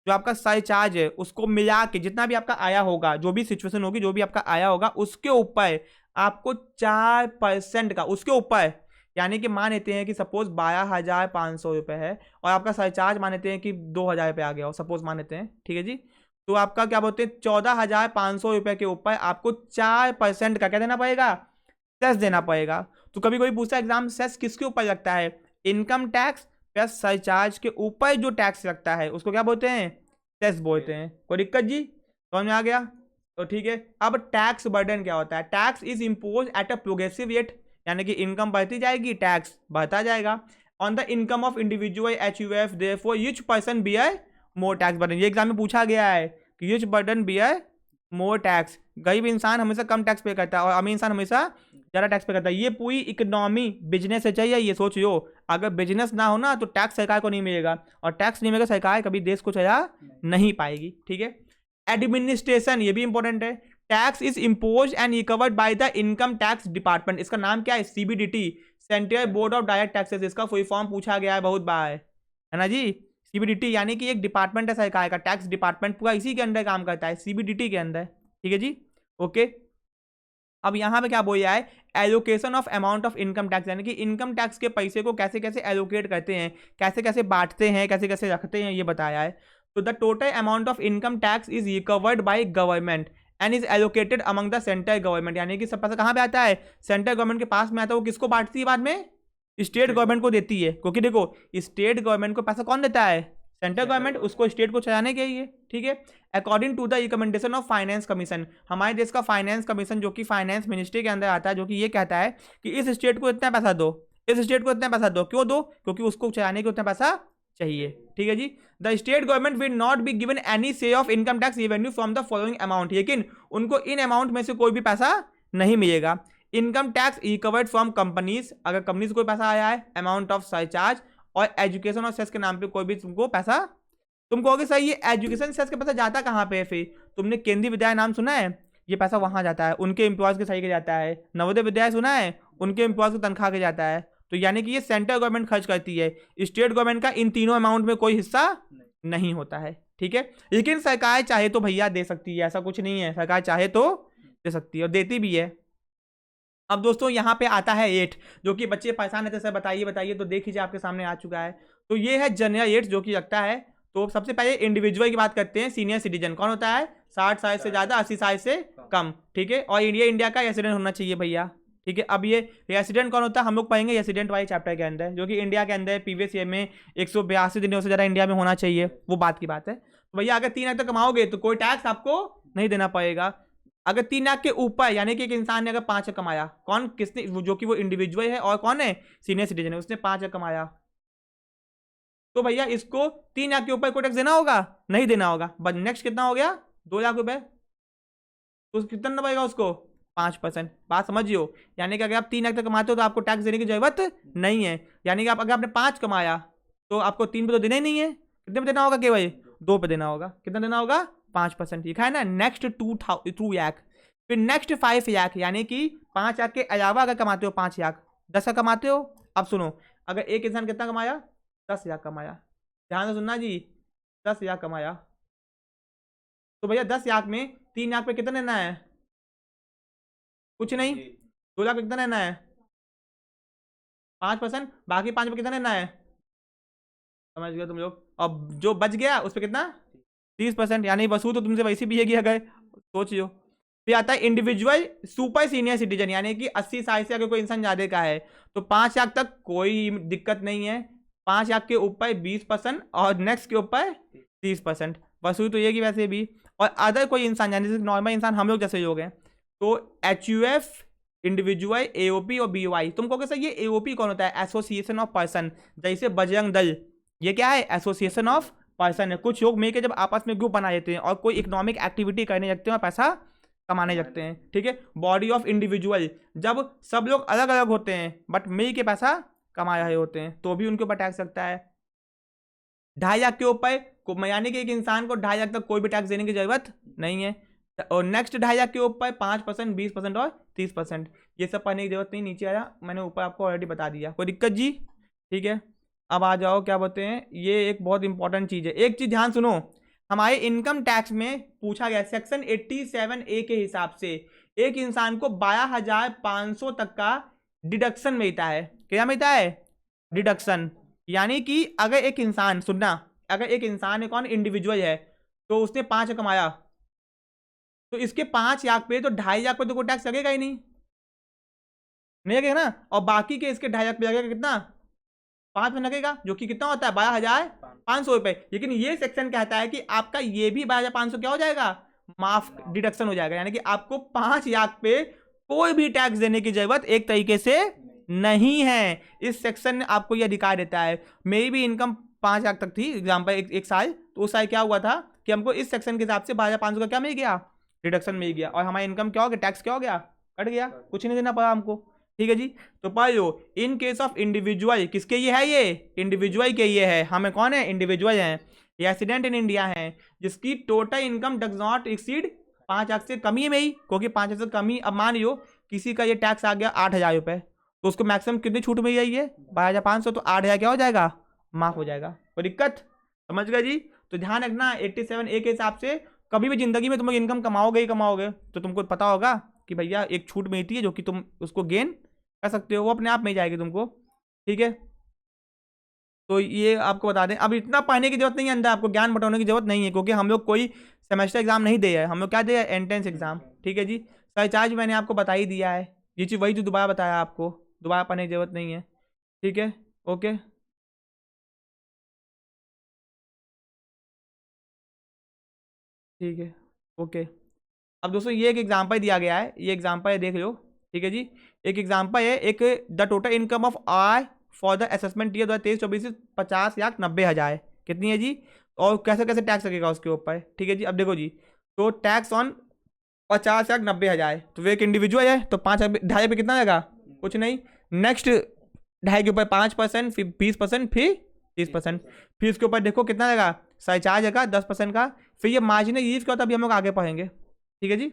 जो आपका सरचार्ज है उसको मिला के जितना भी आपका आया होगा, जो भी सिचुएशन होगी, जो भी आपका आया होगा उसके ऊपर आपको 4% का, उसके ऊपर, यानी कि मान लेते हैं कि सपोज 12,500 रुपये है और आपका सरचार्ज मान लेते हैं कि 2,000 रुपये आ गया हो, सपोज मान लेते हैं। ठीक है जी, तो आपका क्या बोलते हैं 14,500 रुपये के ऊपर आपको 4% का क्या देना पड़ेगा, सेस देना पड़ेगा। तो कभी कोई पूछता है एग्जाम, सेस किसके ऊपर लगता है, इनकम टैक्स प्लस सरचार्ज के ऊपर जो टैक्स लगता है उसको क्या बोलते हैं, सेस बोलते हैं। कोई दिक्कत जी, समझ में आ गया? तो ठीक है, अब टैक्स बर्डन क्या होता है, tax is impose at a progressive rate, यानी कि इनकम बढ़ती जाएगी टैक्स बढ़ता जाएगा on the income of individual HUF, therefore each person bear more tax burden. ये एग्जाम में पूछा गया है कि each burden bear more tax, गरीब इंसान हमेशा कम टैक्स पे करता है और अमीर इंसान हमेशा ज़्यादा टैक्स पे करता है। ये पूरी इकोनॉमी बिजनेस से चाहिए, ये सोच लो, अगर बिजनेस ना हो ना तो टैक्स सरकार को नहीं मिलेगा और टैक्स नहीं मिलेगा सरकार कभी देश को चला नहीं पाएगी। ठीक है, एडमिनिस्ट्रेशन, ये भी इंपॉर्टेंट है, tax is impose and recovered by the income tax department, इसका नाम क्या है, CBDT, central board of direct taxes, इसका फुल फॉर्म पूछा गया है बहुत बार, है ना जी। CBDT यानी कि एक डिपार्टमेंट है सरकार का, टैक्स डिपार्टमेंट पूरा इसी के अंदर काम करता है, CBDT के अंदर। ठीक है जी, ओके। अब यहाँ पे क्या बोल रहा है, allocation of amount of income tax, यानी कि इनकम टैक्स के पैसे को कैसे कैसे एलोकेट करते हैं, कैसे कैसे बांटते हैं, कैसे कैसे रखते हैं, ये बताया है। तो the total amount of income tax is recovered by government and is allocated among the central government, यानी कि सब पैसा कहाँ पे आता है, सेंट्रल गवर्नमेंट के पास में आता है। वो किसको बांटती है बाद में, स्टेट गवर्नमेंट को देती है, क्योंकि देखो स्टेट गवर्नमेंट को पैसा कौन देता है, सेंट्रल गवर्नमेंट, उसको स्टेट को चलाने के लिए। ठीक है, according to the recommendation of finance commission, हमारे देश का फाइनेंस कमीशन जो कि फाइनेंस मिनिस्ट्री के अंदर आता है, जो कि ये कहता है कि इस स्टेट को इतना पैसा दो, इस स्टेट को इतना पैसा दो, क्यों दो, क्योंकि उसको चलाने के उतना पैसा चाहिए। ठीक है जी, the state government will not be given any share of income tax revenue from the following amount, लेकिन उनको इन अमाउंट में से कोई भी पैसा नहीं मिलेगा। Income tax recovered from companies, अगर कंपनी से कोई पैसा आया है, अमाउंट ऑफ सरचार्ज, और एजुकेशन और सेस के नाम पे कोई भी तुमको पैसा, तुम कहोगे सर ये एजुकेशन सेस के पैसा जाता कहाँ पे है फिर, तुमने केंद्रीय विद्यालय नाम सुना है, ये पैसा वहां जाता है, उनके एम्प्लॉयज के सही के जाता है। नवोदय विद्यालय सुना है, उनके एम्प्लॉयज को तनख्वाह के जाता है। तो यानी कि ये सेंट्रल गवर्नमेंट खर्च करती है, स्टेट गवर्नमेंट का इन तीनों अमाउंट में कोई हिस्सा नहीं होता है, ठीक है। लेकिन सरकार चाहे तो भैया दे सकती है, ऐसा कुछ नहीं है, सरकार चाहे तो दे सकती है और देती भी है। अब दोस्तों यहाँ पे आता है 8, जो कि बच्चे परेशान रहते सर बताइए बताइए, तो देख लीजिए आपके सामने आ चुका है। तो ये है जनरल 8 जो कि लगता है। तो सबसे पहले इंडिविजुअल की बात करते हैं। सीनियर सिटीजन कौन होता है, 60 साल से ज्यादा, 80 साल से कम, ठीक है। और इंडिया का रेसिडेंट होना चाहिए भैया, ठीक है। अब ये रेसिडेंट कौन होता है हम लोग पढ़ेंगे रेसिडेंट वाले चैप्टर के अंदर, जो कि इंडिया के अंदर प्रीवियस ईयर में 182 दिनों से ज्यादा इंडिया में होना चाहिए, वो बात की बात है। तो भैया अगर 3 लाख तक कमाओगे तो कोई टैक्स आपको नहीं देना पड़ेगा। अगर 3 लाख के ऊपर, यानी कि एक इंसान ने अगर 5 लाख कमाया, कौन किसने, जो कि वो इंडिविजुअल है और कौन है सीनियर सिटीजन है, उसने 5 लाख कमाया, तो भैया इसको 3 लाख के ऊपर कोई टैक्स देना होगा, नहीं देना होगा। बट नेक्स्ट कितना हो गया 2 लाख रुपए, तो कितना देना पड़ेगा उसको 5%। बात समझियो, यानी कि अगर आप 3 लाख तक कमाते हो तो आपको टैक्स देने की जरूरत नहीं है। यानी कि आप अगर आपने 5 कमाया तो आपको 3 पे तो देना ही नहीं है, कितने पे देना होगा, केवल 2 पे देना होगा। कितना देना होगा 5%, लिखा है ना। नेक्स्ट 2 लाख, फिर नेक्स्ट 5 लाख, यानी कि 5 लाख के अलावा अगर कमाते हो 5 लाख, 10 लाख कमाते हो। अब सुनो, अगर एक इंसान कितना कमाया, 10 लाख कमाया, ध्यान से सुनना जी, 10 लाख कमाया, तो भैया 10 लाख में 3 लाख पे कितना देना है, कुछ नहीं। 2 लाख पे कितना देना है 5%, बाकी 5 पे कितना देना है, समझ गए तुम लोग। अब जो बच गया उस पर कितना 30%, यानी वसूल तो तुमसे वैसे भी है कि अगर सोच लो। फिर आता है इंडिविजुअल सुपर सीनियर सिटीजन, यानी कि 80 साल से अगर कोई इंसान ज्यादा का है तो 5 लाख तक कोई दिक्कत नहीं है, 5 लाख के ऊपर 20% और नेक्स्ट के ऊपर 30% वसूल तो ये कि वैसे भी। और अदर कोई इंसान, यानी जैसे नॉर्मल इंसान हम लोग जैसे लोग हैं, तो HUF, इंडिविजुअल, AOP और BOI। तुमको कैसे ये AOP कौन होता है, एसोसिएशन ऑफ पर्सन, जैसे बजरंग दल, ये क्या है एसोसिएशन ऑफ पर्सन है। कुछ लोग मिलकर जब आपस में ग्रुप बना लेते हैं और कोई इकोनॉमिक एक्टिविटी करने लगते हैं और पैसा कमाने लगते हैं, ठीक है। बॉडी ऑफ इंडिविजुअल, जब सब लोग अलग अलग होते हैं बट मिल के पैसा कमा रहे होते हैं तो भी उनके ऊपर टैक्स लगता है। 2.5 लाख के ऊपर, यानी कि एक इंसान को 2.5 लाख तक कोई भी टैक्स देने की जरूरत नहीं है। और नेक्स्ट 2.5 लाख के ऊपर 5%, 20% और 30%, ये सब पढ़ने की जरूरत नहीं, नीचे आया मैंने ऊपर आपको ऑलरेडी बता दिया, कोई दिक्कत जी, ठीक है। अब आ जाओ, क्या बोलते हैं, ये एक बहुत इंपॉर्टेंट चीज़ है, एक चीज़ ध्यान सुनो। हमारे इनकम टैक्स में पूछा गया सेक्शन 87A के हिसाब से एक इंसान को 12,500 तक का डिडक्शन मिलता है। क्या मिलता है, डिडक्शन। यानी कि अगर एक इंसान, सुनना, अगर एक इंसान है कौन, इंडिविजुअल है, तो उसने 5 कमाया, तो इसके 5 लाख पे तो 2.5 लाख पे तो कोई टैक्स लगेगा ही नहीं लगेगा ना। और बाकी के इसके 2.5 लाख पे लगेगा कितना, 5 में लगेगा, जो कि कितना होता है 12,500 रुपए। लेकिन ये सेक्शन कहता है कि आपका ये भी 12,500 क्या हो जाएगा, माफ, डिडक्शन हो जाएगा। यानी कि आपको 5 लाख पे कोई भी टैक्स देने की जरूरत एक तरीके से नहीं है। इस सेक्शन ने आपको यह अधिकार देता है। मेरी भी इनकम 5 लाख तक थी एग्जाम्पल, एक साल, तो उस साल क्या हुआ था कि हमको इस सेक्शन के हिसाब से 12,500 का क्या मिल गया, डिडक्शन मिल गया, और हमारी इनकम क्या हो गया, टैक्स क्या हो गया, कट गया, कुछ नहीं देना पड़ा हमको, ठीक है जी। तो पढ़ लो, इन केस ऑफ इंडिविजुअल, किसके ये है, ये इंडिविजुअल के ये है, हमें कौन है, इंडिविजुअल है, रेसिडेंट इन इंडिया है, जिसकी total income does not exceed 5 lakh से कमी है में, क्योंकि 5 लाख से कमी। अब मान लो किसी का ये टैक्स आ गया 8,000 रुपये, तो उसको मैक्सिमम कितनी छूट मिल जाएगी, 12,500, तो 8,000 क्या हो जाएगा, माफ हो जाएगा, कोई दिक्कत, समझ गए जी। तो ध्यान रखना 87A के हिसाब से कभी भी जिंदगी में तुम इनकम कमाओगे ही कमाओगे तो तुमको पता होगा कि भैया एक छूट मिलती है जो कि तुम उसको गेन कर सकते हो, वो अपने आप में जाएगी तुमको, ठीक है। तो ये आपको बता दें, अब इतना पढ़ने की जरूरत नहीं है, अंदर आपको ज्ञान बटाने की जरूरत नहीं है, क्योंकि हम लोग कोई सेमेस्टर एग्जाम नहीं दे है, हम लोग क्या दे, एंट्रेंस एग्जाम, ठीक है जी। सरचार्ज मैंने आपको बता ही दिया है, ये चीज़ वही जो दोबारा बताया आपको, दोबारा पढ़ने की जरूरत नहीं है, ठीक है, ओके। ठीक है, ओके। अब दोस्तों ये एक एग्जांपल दिया गया है, ये एग्जांपल है, देख लो, ठीक है जी। एक एग्जांपल है, एक the total income of I for the assessment year 2023-24 50,90,000 कितनी है जी, और कैसे कैसे टैक्स लगेगा उसके ऊपर, ठीक है जी। अब देखो जी, तो टैक्स ऑन 50,90,000, तो वो एक इंडिविजुअल है, तो 5,000 पे कितना लगेगा, कुछ नहीं। नेक्स्ट 2.5 के ऊपर 5%, फिर 20%, फिर 30%, फिर उसके ऊपर देखो कितना लगा, सरचार्ज का 10% का, फिर ये मार्जिनल रिलीफ क्या होता है अभी हम लोग आगे पढ़ेंगे, ठीक है जी।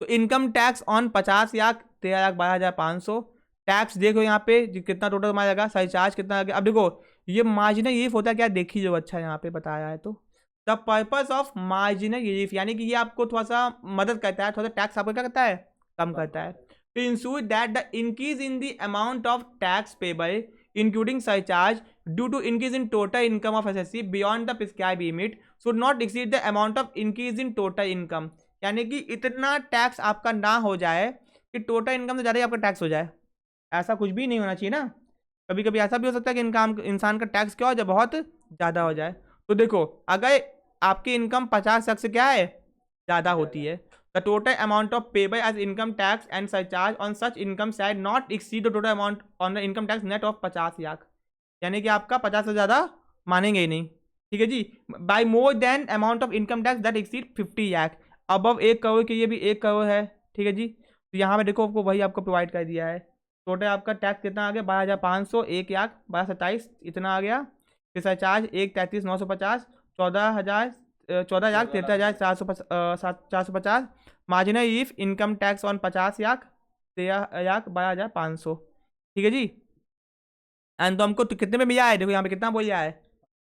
तो income tax on 50 lakh 13 lakh 12,500 tax देखो यहाँ पे कितना टोटल हमारा लगा, सरचार्ज कितना लगा। अब देखो ये मार्जिनल रिलीफ होता है क्या, देखिए जो अच्छा यहाँ पे बताया है। तो the purpose of marginal relief यानी कि ये आपको थोड़ा सा मदद करता है, थोड़ा सा टैक्स आपको क्या करता है, कम करता है। to ensure that the increase in the amount of tax payable including surcharge due to increase in total income of assessee beyond the prescribed limit should not exceed the amount of increase in total income। यानी कि इतना टैक्स आपका ना हो जाए कि टोटल इनकम से ज़्यादा ही आपका टैक्स हो जाए, ऐसा कुछ भी नहीं होना चाहिए ना। कभी कभी ऐसा भी हो सकता है कि इनकम इंसान का टैक्स क्या हो जाए, बहुत ज़्यादा हो जाए। तो देखो अगर आपकी इनकम 50 लाख से क्या है ज़्यादा होती है, the total amount of payable as income tax and surcharge on such income shall not exceed the total amount on the income tax net of 50 lakh. यानी कि आपका 50 से ज़्यादा मानेंगे ही नहीं, ठीक है जी। By more than amount of income tax that exceed 50 lakh, above 1 crore के, ये भी 1 करोड़ है, ठीक है जी। तो यहाँ पे देखो आपको वही आपको प्रोवाइड कर दिया है। टोटल आपका टैक्स कितना आ गया 12,500, 1 लाख 12,27 इतना आ गया। फिर surcharge 1,33,950, 14 lakh 73,450, marginal relief income tax on 50 lakh 13 lakh 12,500, ठीक है जी। एंड तो हमको तो कितने में मिला है, देखो यहाँ पे कितना बोल रहा है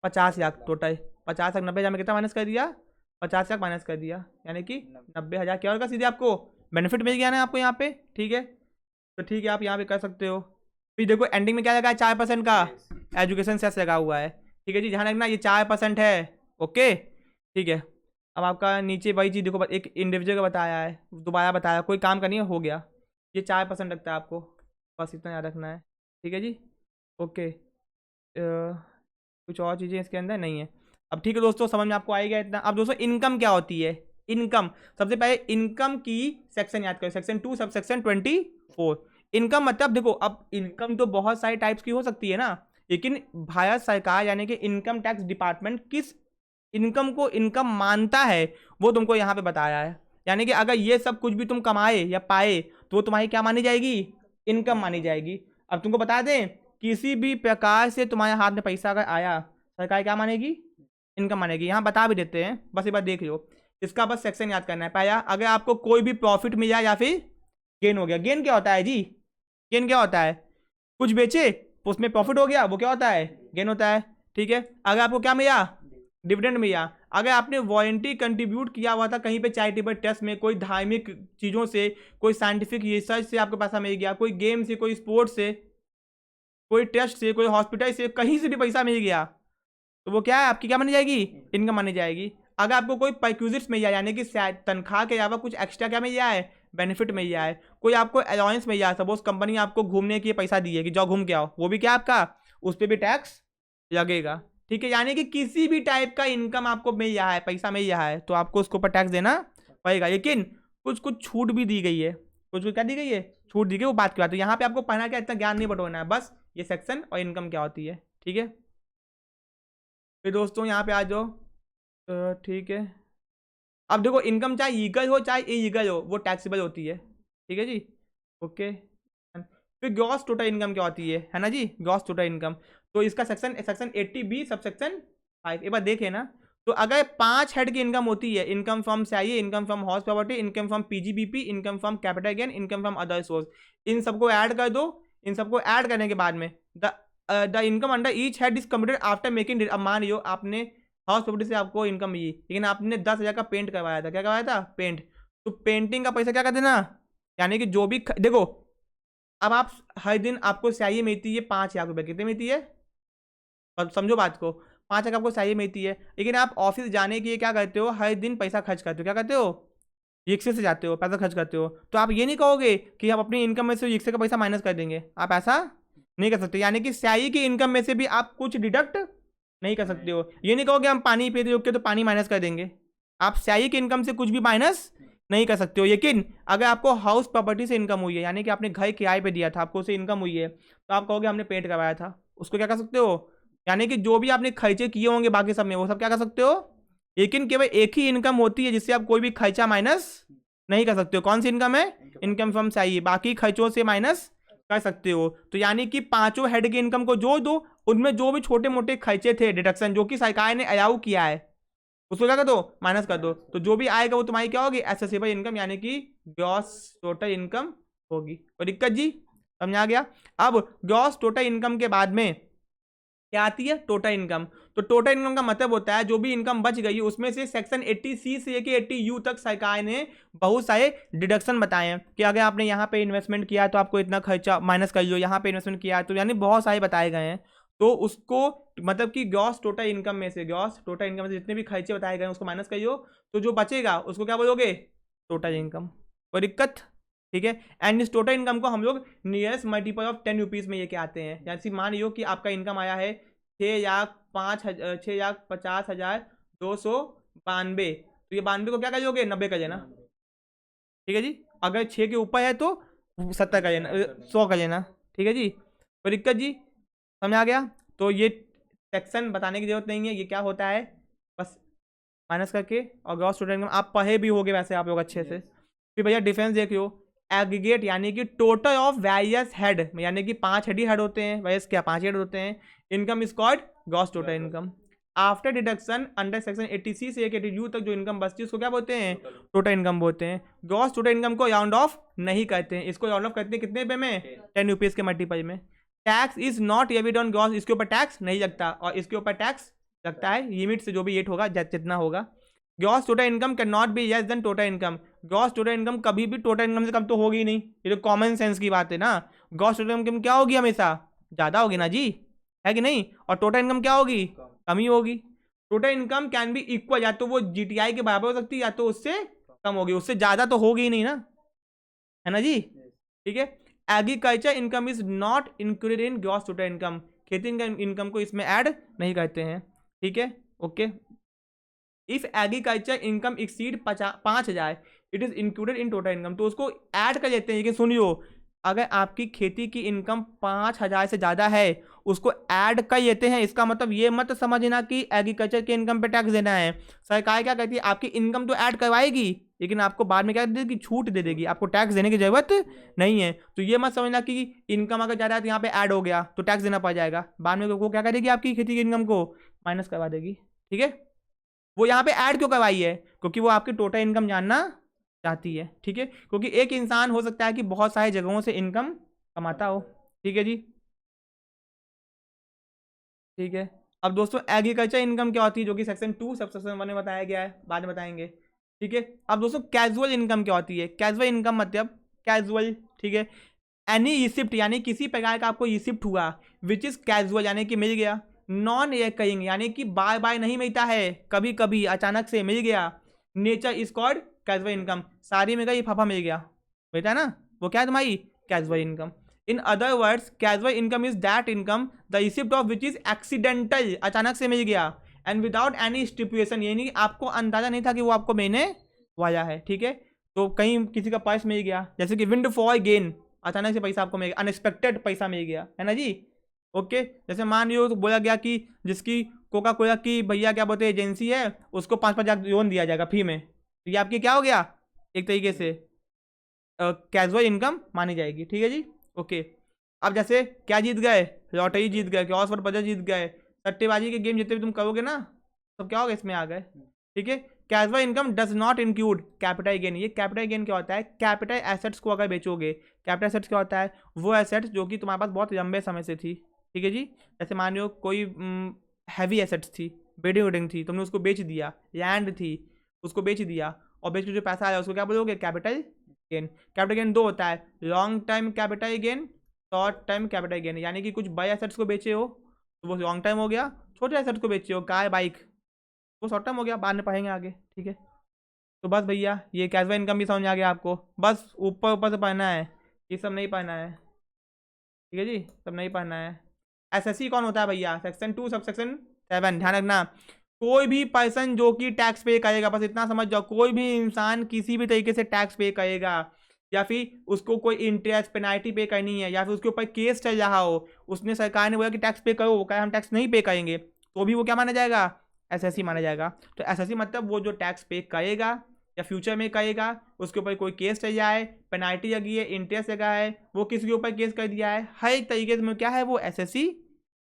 50 लाख टोटल, 50 लाख 90,000 में कितना माइनस कर दिया, 50 लाख माइनस कर दिया, यानी कि 90,000 क्या होगा, सीधे आपको बेनिफिट मिल गया ना आपको यहाँ पे, ठीक है। तो ठीक है आप यहाँ पे कर सकते हो। फिर देखो एंडिंग में क्या लगा है 4% का एजुकेशन सेस लगा हुआ है, ठीक है जी। ध्यान रखना ये 4% है, ओके ठीक है। अब आपका नीचे वही चीज़ देखो, एक इंडिविजुअल का बताया है, दोबारा बताया, कोई काम करनी है हो गया, ये 4% लगता है आपको, बस इतना याद रखना है, ठीक है जी, ओके। कुछ और चीज़ें इसके अंदर नहीं है। अब ठीक है दोस्तों समझ में आपको आएगा इतना। अब दोस्तों इनकम क्या होती है, इनकम सबसे पहले इनकम की सेक्शन याद करो, सेक्शन 2 सब सेक्शन 24। इनकम मतलब देखो अब इनकम तो बहुत सारे टाइप्स की हो सकती है ना, लेकिन भारत सरकार यानी कि इनकम टैक्स डिपार्टमेंट किस इनकम को इनकम मानता है वो तुमको यहाँ पे बताया है। यानी कि अगर ये सब कुछ भी तुम कमाए या पाए तो वो तुम्हारी क्या मानी जाएगी, इनकम मानी जाएगी। अब तुमको बता दें किसी भी प्रकार से तुम्हारे हाथ में पैसा अगर आया सरकार क्या मानेगी, इनकम मानेगी। यहाँ बता भी देते हैं, बस एक बार देख लो, इसका बस सेक्शन याद करना है। पहला, अगर आपको कोई भी प्रॉफिट मिला या फिर गेन हो गया। गेन क्या होता है जी, गेन क्या होता है, कुछ बेचे उसमें प्रॉफिट हो गया, वो क्या होता है, गेन होता है, ठीक है। अगर आपको क्या मिला, डिविडेंड मिला। अगर आपने वॉरंटी कंट्रीब्यूट किया हुआ था कहीं पे चैरिटेबल ट्रस्ट में, कोई धार्मिक चीज़ों से, कोई साइंटिफिक रिसर्च से आपको पैसा मिल गया, कोई गेम से, कोई स्पोर्ट्स से, कोई ट्रस्ट से, कोई हॉस्पिटल से, कहीं से भी पैसा मिल गया तो वो क्या है, आपकी क्या मानी जाएगी, इनकम मानी जाएगी। अगर आपको कोई परक्यूजिट्स मिल जाए यानी कि तनख्वाह के अलावा कुछ एक्स्ट्रा क्या मिल जाए, बेनिफिट मिल जाए, कोई आपको अलाउंस मिल जाए, सपोज कंपनी आपको घूमने के पैसा दी है कि जाओ घूम के आओ, वो भी क्या आपका, उस पर भी टैक्स लगेगा, ठीक है। यानी कि किसी भी टाइप का इनकम आपको मिल रहा है, पैसा मिल रहा है तो आपको उसके ऊपर टैक्स देना पड़ेगा। लेकिन कुछ कुछ छूट भी दी गई है, कुछ कुछ क्या दी गई है, छूट दी गई, वो बात की बात है। यहाँ पे आपको पढ़ना क्या, इतना ज्ञान नहीं बटोरना है, बस ये सेक्शन और इनकम क्या होती है, ठीक है। फिर दोस्तों यहाँ पे आ जाओ, ठीक है। अब देखो इनकम चाहे लीगल हो चाहे इलीगल हो वो टैक्सेबल होती है, ठीक है जी, ओके। फिर ग्रॉस टोटल इनकम क्या होती है ना जी, ग्रॉस टोटल इनकम। तो इसका सेक्शन 80B सब सेक्शन 5 एक बार देखे ना। तो अगर 5 हेड की इनकम होती है, इनकम फ्रॉम चाहिए, income from house property, income from PGBP, income from capital gain, income from other source, इन सबको ऐड कर दो। इन सबको ऐड करने के बाद में the income under each head is computed after making. अब मान लो आपने हाउस प्रॉपर्टी से आपको इनकम मिली, लेकिन आपने 10,000 का पेंट करवाया था, क्या करवाया था, पेंट। तो पेंटिंग का पैसा क्या कर देना, यानी कि जो भी देखो अब आप हर दिन आपको स्याही मिलती है 5,000 रुपये, कितने मिलती है, अब समझो बात को, 5,000 आपको स्याही मिलती है, लेकिन आप ऑफिस जाने के लिए क्या करते हो, हर दिन पैसा खर्च करते हो, क्या करते हो, रिक्शे से जाते हो, पैसा खर्च करते हो। तो आप ये नहीं कहोगे कि आप अपनी इनकम में से रिक्शे का पैसा माइनस कर देंगे, आप ऐसा नहीं कर सकते। यानी कि स्याही की इनकम में से भी आप कुछ डिडक्ट नहीं कर सकते हो। ये नहीं कहोगे हम पानी पीते हो तो पानी माइनस कर देंगे, आप स्याही की इनकम से कुछ भी माइनस नहीं कर सकते हो। लेकिन अगर आपको हाउस प्रॉपर्टी से इनकम हुई है, यानी कि आपने घर किराए पे दिया था, आपको उसे इनकम हुई है, तो आप कहोगे हमने पेंट करवाया था, उसको क्या कर सकते हो, यानी कि जो भी आपने खर्चे किए होंगे बाकी सब में वो सब क्या कर सकते हो। लेकिन केवल एक ही इनकम होती है जिससे आप कोई भी खर्चा माइनस नहीं कर सकते हो। कौन सी इनकम है, इनकम फ्रॉम चाहिए, बाकी खर्चों से माइनस कर सकते हो। तो यानी कि 5 हेड की इनकम को जोड़ दो, उनमें जो भी छोटे मोटे खर्चे थे डिडक्शन जो कि सरकार ने अलाउ किया है, उसको क्या कर दो, माइनस कर दो, तो जो भी आएगा वो तुम्हारी क्या होगी, एसेसिबल इनकम यानी कि ग्रॉस टोटल इनकम होगी। कोई दिक्कत जी, समझ आ गया। अब ग्रॉस टोटल इनकम के बाद में क्या आती है, टोटल इनकम। तो टोटल इनकम का मतलब होता है जो भी इनकम बच गई उसमें से सेक्शन 80C से लेके 80U तक सरकार ने बहुत सारे डिडक्शन बताए हैं कि अगर आपने यहाँ पे इन्वेस्टमेंट किया तो आपको इतना खर्चा माइनस कर लो, यहाँ पे इन्वेस्टमेंट किया तो यानी बहुत सारे बताए गए हैं। तो उसको मतलब कि ग्रॉस टोटल इनकम में से, ग्रॉस टोटल इनकम में से जितने भी खर्चे बताए गए उसको माइनस करियो, तो जो बचेगा उसको क्या बोलोगे, टोटल इनकम। कोई दिक्कत, ठीक है। एंड इस टोटल इनकम को हम लोग नियरेस्ट मल्टीपल ऑफ 10 रुपीज़ में लेके आते हैं। जैसे मान लियो कि आपका इनकम आया है 6,50,292, तो ये 92 को क्या कर दोगे, 90 कर लेना, ठीक है जी। अगर 6 के ऊपर है तो 70 कर लेना, 100 कर लेना, ठीक है जी। कोई दिक्कत जी, समझ आ गया। तो ये सेक्शन बताने की जरूरत नहीं है, ये क्या होता है बस माइनस करके, और ग्रॉस टोटल इनकम आप पढ़े भी होगे वैसे आप लोग अच्छे से। फिर भैया डिफरेंस देख लो, एग्रीगेट यानी कि टोटल ऑफ वेरियस हेड, यानी कि 5 हेड होते हैं, वैसे क्या 5 हेड होते हैं। Income is called gross total income. After deduction under section 80C से 80U तक जो इनकम बचती है उसको क्या बोलते हैं, टोटल इनकम बोलते हैं। ग्रॉस टोटल इनकम को राउंड ऑफ नहीं करते हैं, इसको राउंड ऑफ करते हैं कितने पे में, 10 रुपीज़ के मल्टीपल में। Tax is not levied on gross, इसके ऊपर टैक्स नहीं लगता, और इसके ऊपर टैक्स लगता है लिमिट से, जो भी 8 होगा जितना होगा। Gross total income can not be less than total income, gross total income कभी भी टोटल इनकम से कम तो होगी ही नहीं, ये तो कॉमन सेंस की बात है ना। ग्रॉस टोटल इनकम क्या होगी, हमेशा ज़्यादा होगी ना जी, है कि नहीं, और टोटल इनकम क्या होगी, कम ही होगी। Total income can be equal, या तो वो GTI के बराबर हो सकती है या तो उससे कम होगी, उससे ज़्यादा तो होगी ही नहीं ना, है ना जी, ठीक है। Agriculture income is not included in gross total income, खेती इनकम को इसमें ऐड नहीं करते हैं, ठीक है, okay. If agriculture income exceed 5,000 it is included in total income, तो उसको ऐड कर देते हैं। लेकिन सुनियो, अगर आपकी खेती की इनकम 5,000 से ज़्यादा है उसको ऐड कर लेते हैं, इसका मतलब ये मत समझना कि एग्रीकल्चर के इनकम पे टैक्स देना है। सरकार क्या कहती है, आपकी इनकम तो ऐड करवाएगी लेकिन आपको बाद में क्या दे देगी, छूट दे देगी, आपको टैक्स देने की जरूरत नहीं है। तो ये मत समझना कि इनकम अगर ज़्यादा है तो यहाँ पे ऐड हो गया तो टैक्स देना पड़ जाएगा, बाद में वो क्या करेगी, आपकी खेती की इनकम को माइनस करवा देगी, ठीक है। वो यहाँ पे ऐड क्यों करवाई है, क्योंकि वो आपकी टोटल इनकम जानना चाहती है, ठीक है। क्योंकि एक इंसान हो सकता है कि बहुत सारी जगहों से इनकम कमाता हो, ठीक है जी, ठीक है। अब दोस्तों एग्रीकल्चर इनकम क्या होती है, जो कि सेक्शन 2 सब सेक्शन 1 में बताया गया है, बाद में बताएंगे, ठीक है। अब दोस्तों कैजुअल इनकम क्या होती है, कैजुअल इनकम मतलब कैजुअल, ठीक है, एनी रिसिप्ट यानी किसी प्रकार का आपको रिसिप्ट हुआ विच इज कैजुअल यानी कि मिल गया, नॉन रिकरिंग यानी कि बार बार नहीं मिलता है, कभी कभी अचानक से मिल गया, nature is called casual income, सारी में गई फाफा मिल गया, बेटा ना, वो क्या है तुम्हारी casual income. In other words casual income is that income the receipt of which is accidental, अचानक से मिल गया, एंड विदाउट एनी स्टिपुलेशन, यानी आपको अंदाजा नहीं था कि वो आपको महीने वाला है, ठीक है। तो कहीं किसी का पर्स मिल गया, जैसे कि विंड फॉल गेन, अचानक से पैसा आपको मिल गया, अनएक्सपेक्टेड पैसा मिल गया, है ना जी, ओके। जैसे मान लियो तो बोला गया कि जिसकी कोका कोला की भैया क्या बोलते हैं एजेंसी है उसको 5-5 लाख लोन दिया जाएगा फ्री में, तो ये आपकी क्या हो गया, एक तरीके से कैजुअल इनकम मानी जाएगी, ठीक है जी, ओके। अब जैसे क्या जीत गए, लॉटरी जीत गए, क्रॉस वर्ड पजल जीत गए, सट्टेबाजी के गेम जितने भी तुम करोगे ना सब क्या होगा, इसमें आ गए, ठीक है। Casual income does not include capital gain, ये कैपिटल गेन क्या होता है, कैपिटल एसेट्स को अगर बेचोगे, कैपिटल एसेट्स क्या होता है, वो एसेट्स जो कि तुम्हारे पास बहुत लंबे समय से थी, ठीक है जी। जैसे मान लो कोई हैवी एसेट्स थी, बिल्डिंग वेडिंग थी, तुमने उसको बेच दिया, लैंड थी उसको बेच दिया, और बेच के जो पैसा आया उसको क्या बोलोगे, कैपिटल गेन। कैपिटल गेन दो होता है, long time capital gain, short time capital gain, यानी कि कुछ बड़े एसेट्स को बेचे हो तो वो लॉन्ग टाइम हो गया, छोटे एसेट्स को बेचे हो कार बाइक वो शॉर्ट टर्म हो गया, बाद में पढ़ेंगे आगे, ठीक है। तो बस भैया ये कैजुअल इनकम भी समझ आ गया आपको, बस ऊपर ऊपर से पढ़ना है, ये सब नहीं पढ़ना है, ठीक है जी, सब नहीं पढ़ना है। एसएससी कौन होता है भैया, सेक्शन 2 सब सेक्शन 7, ध्यान रखना। कोई भी पर्सन जो कि टैक्स पे करेगा, बस इतना समझ जाओ, कोई भी इंसान किसी भी तरीके से टैक्स पे करेगा, या फिर उसको कोई इंटरेस्ट पेनाल्टी पे करनी है, या फिर उसके ऊपर केस चल रहा हो, उसने सरकार ने बोला कि टैक्स पे करो, वो कहे हम टैक्स नहीं पे करेंगे, तो भी वो क्या माना जाएगा, एसएससी माना जाएगा। तो एसएससी मतलब वो जो टैक्स पे करेगा या फ्यूचर में करेगा, उसके ऊपर कोई केस चल जाए, पेनाल्टी लगी है, इंटरेस्ट लगा है, वो किसी के ऊपर केस कर दिया है, हर एक तरीके से क्या है वो एसएससी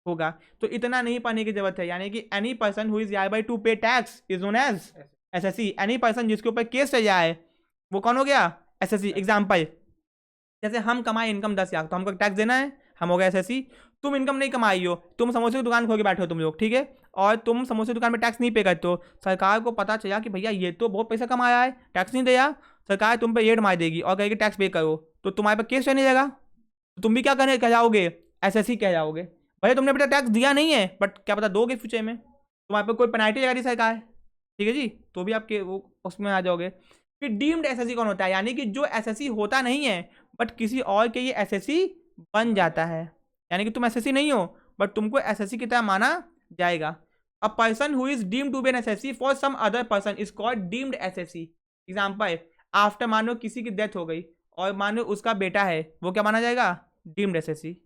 होगा। तो इतना नहीं पढ़ने की जरूरत है, यानी कि any person who is liable to pay tax is known as SSC. Any person जिसके ऊपर केस चल जाए वो कौन हो गया? एसएससी। एग्जाम्पल, जैसे हम कमाए इनकम 10 लाख तो हमको टैक्स देना है, हम हो गए एसएससी। तुम इनकम नहीं कमाई हो, तुम समोसे की दुकान खोल के बैठे हो तुम लोग, ठीक है, और तुम समोसे की दुकान में टैक्स नहीं पे करते हो, सरकार को पता चला कि भैया ये तो बहुत पैसा कमाया है, टैक्स नहीं दिया, सरकार तुम पे रेड मार देगी और कहेगी टैक्स पे करो, तो तुम्हारे पर केस नहीं जाएगा, तो तुम भी क्या करने कह जाओगे? एसएससी कह जाओगे। भैया तुमने बेटा टैक्स दिया नहीं है, बट क्या पता दोगे फ्यूचर में, तुम्हारे पर कोई पेनाल्टी लगा दी सरकार, ठीक है जी, तो भी आपके वो उसमें आ जाओगे। फिर डीम्ड एसएससी कौन होता है? यानी कि जो एसएससी होता नहीं है बट किसी और के ये एसएससी बन जाता है, यानी कि तुम एसएससी नहीं हो बट तुमको एसएससी की तरह माना जाएगा। A person who is deemed to be an assessee for some other person is called deemed assessee. Example, after मान लो किसी की डेथ हो गई और मान लो उसका बेटा है, वो क्या माना जाएगा? Deemed SSC.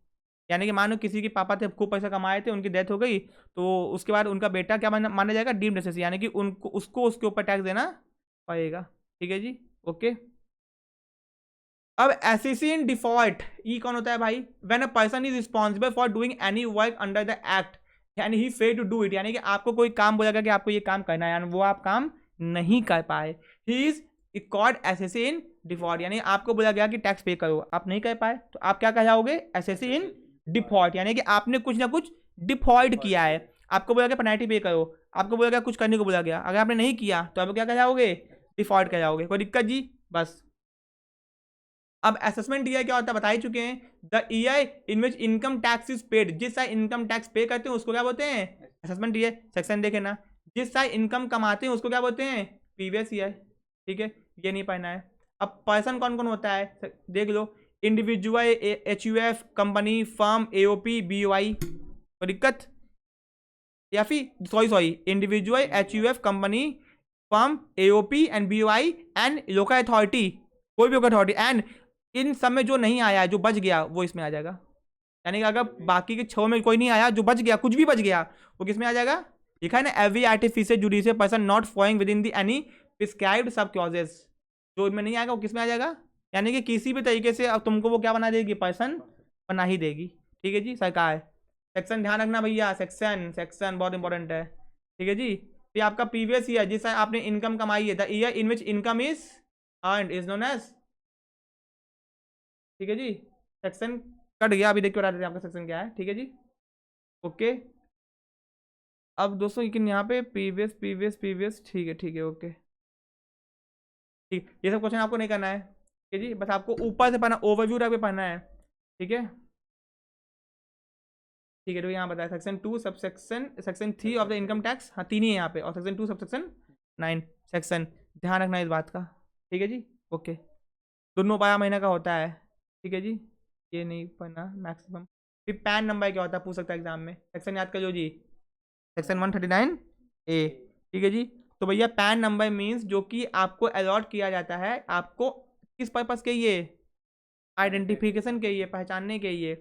यानी कि मान लो किसी के पापा थे, खूब पैसा कमाए थे, उनकी डेथ हो गई, तो उसके बाद उनका बेटा क्या माना जाएगा? डीम्ड एसएससी, यानी कि उनको उसको उसके ऊपर टैक्स देना पड़ेगा, ठीक है जी, ओके। अब एसएससी इन डिफॉल्ट, ई कौन होता है भाई? When a person is responsible for doing any work under the act, यानी ही फेल टू डू इट, यानी कि आपको कोई काम बोलेगा कि आपको ये काम करना है, यानी वो आप काम नहीं कर पाए, he is called assessee in default, यानी आपको बोला गया कि टैक्स पे करो, आप नहीं कर पाए, तो आप क्या कहलाओगे? एसएससी इन डिफॉल्ट, यानी कि आपने कुछ ना कुछ डिफॉल्ट किया है, आपको बोला गया पेनल्टी पे करो, आपको बोला गया कुछ करने को बोला गया, अगर आपने नहीं किया तो आप क्या कहलाओगे? डिफॉल्ट कहलाओगे। कोई दिक्कत जी? बस। अब असेसमेंट ईयर क्या होता है बता ही चुके हैं, the year in which income tax is paid, जिस साल इनकम टैक्स पे करते हैं उसको क्या बोलते हैं? Assessment year. सेक्शन देखे ना, जिस साल इनकम कमाते हैं उसको क्या बोलते हैं? प्रीवियस ईयर, ठीक है, ये नहीं पढ़ना है। अब पर्सन कौन कौन होता है देख लो, individual, HUF, company, firm, AOP, BOI. तो दिक्कत, या फिर sorry individual, HUF, company, firm, AOP and BOI and local authority, कोई भी लोकल अथॉरिटी, एंड इन सब में जो नहीं आया है, जो बच गया वो इसमें आ जाएगा, यानी कि अगर बाकी के 6 में कोई नहीं आया, जो बच गया, कुछ भी बच गया, वो किस में आ जाएगा? लिखा है ना, every artificial judicial person not following with in the any prescribed सब क्लॉजेस, जो इनमें नहीं आएगा वो किस में आ जाएगा? यानी कि किसी भी तरीके से अब तुमको वो क्या बना देगी? पर्सन बना ही देगी, ठीक है जी, सरकार। सेक्शन ध्यान रखना भैया, सेक्शन बहुत इंपॉर्टेंट है, ठीक है जी। फिर आपका प्रीवियस ईयर, जिस आपने इनकम कमाई है, the year in which income is earned is known as, ठीक है जी। सेक्शन कट गया, अभी देखिए बता देते हैं आपका सेक्शन क्या है, ठीक है जी, ओके। अब दोस्तों लेकिन यहाँ पे प्रीवियस, ठीक है, ओके, ठीक, ये सब क्वेश्चन आपको नहीं करना है, ठीक है जी, बस आपको ऊपर से पढ़ना, ओवरव्यू टाइप पढ़ना है, ठीक है, ठीक है। तो यहाँ बताया section 2 section 3 of the income tax, हाँ 3 ही है यहाँ पे, और सेक्शन 2 सेक्शन 9 सेक्शन, ध्यान रखना इस बात का, ठीक है जी, ओके। दोनों 12 महीने का होता है, ठीक है जी, ये नहीं पढ़ना मैक्सिमम। फिर पैन नंबर क्या होता है पूछ सकता है एग्जाम में, सेक्शन याद कर लो जी, सेक्शन 139A, ठीक है जी। तो भैया पैन नंबर मीन्स जो कि आपको अलॉट किया जाता है, आपको किस पर्पज़ के लिए? आइडेंटिफिकेशन के लिए, पहचानने के लिए।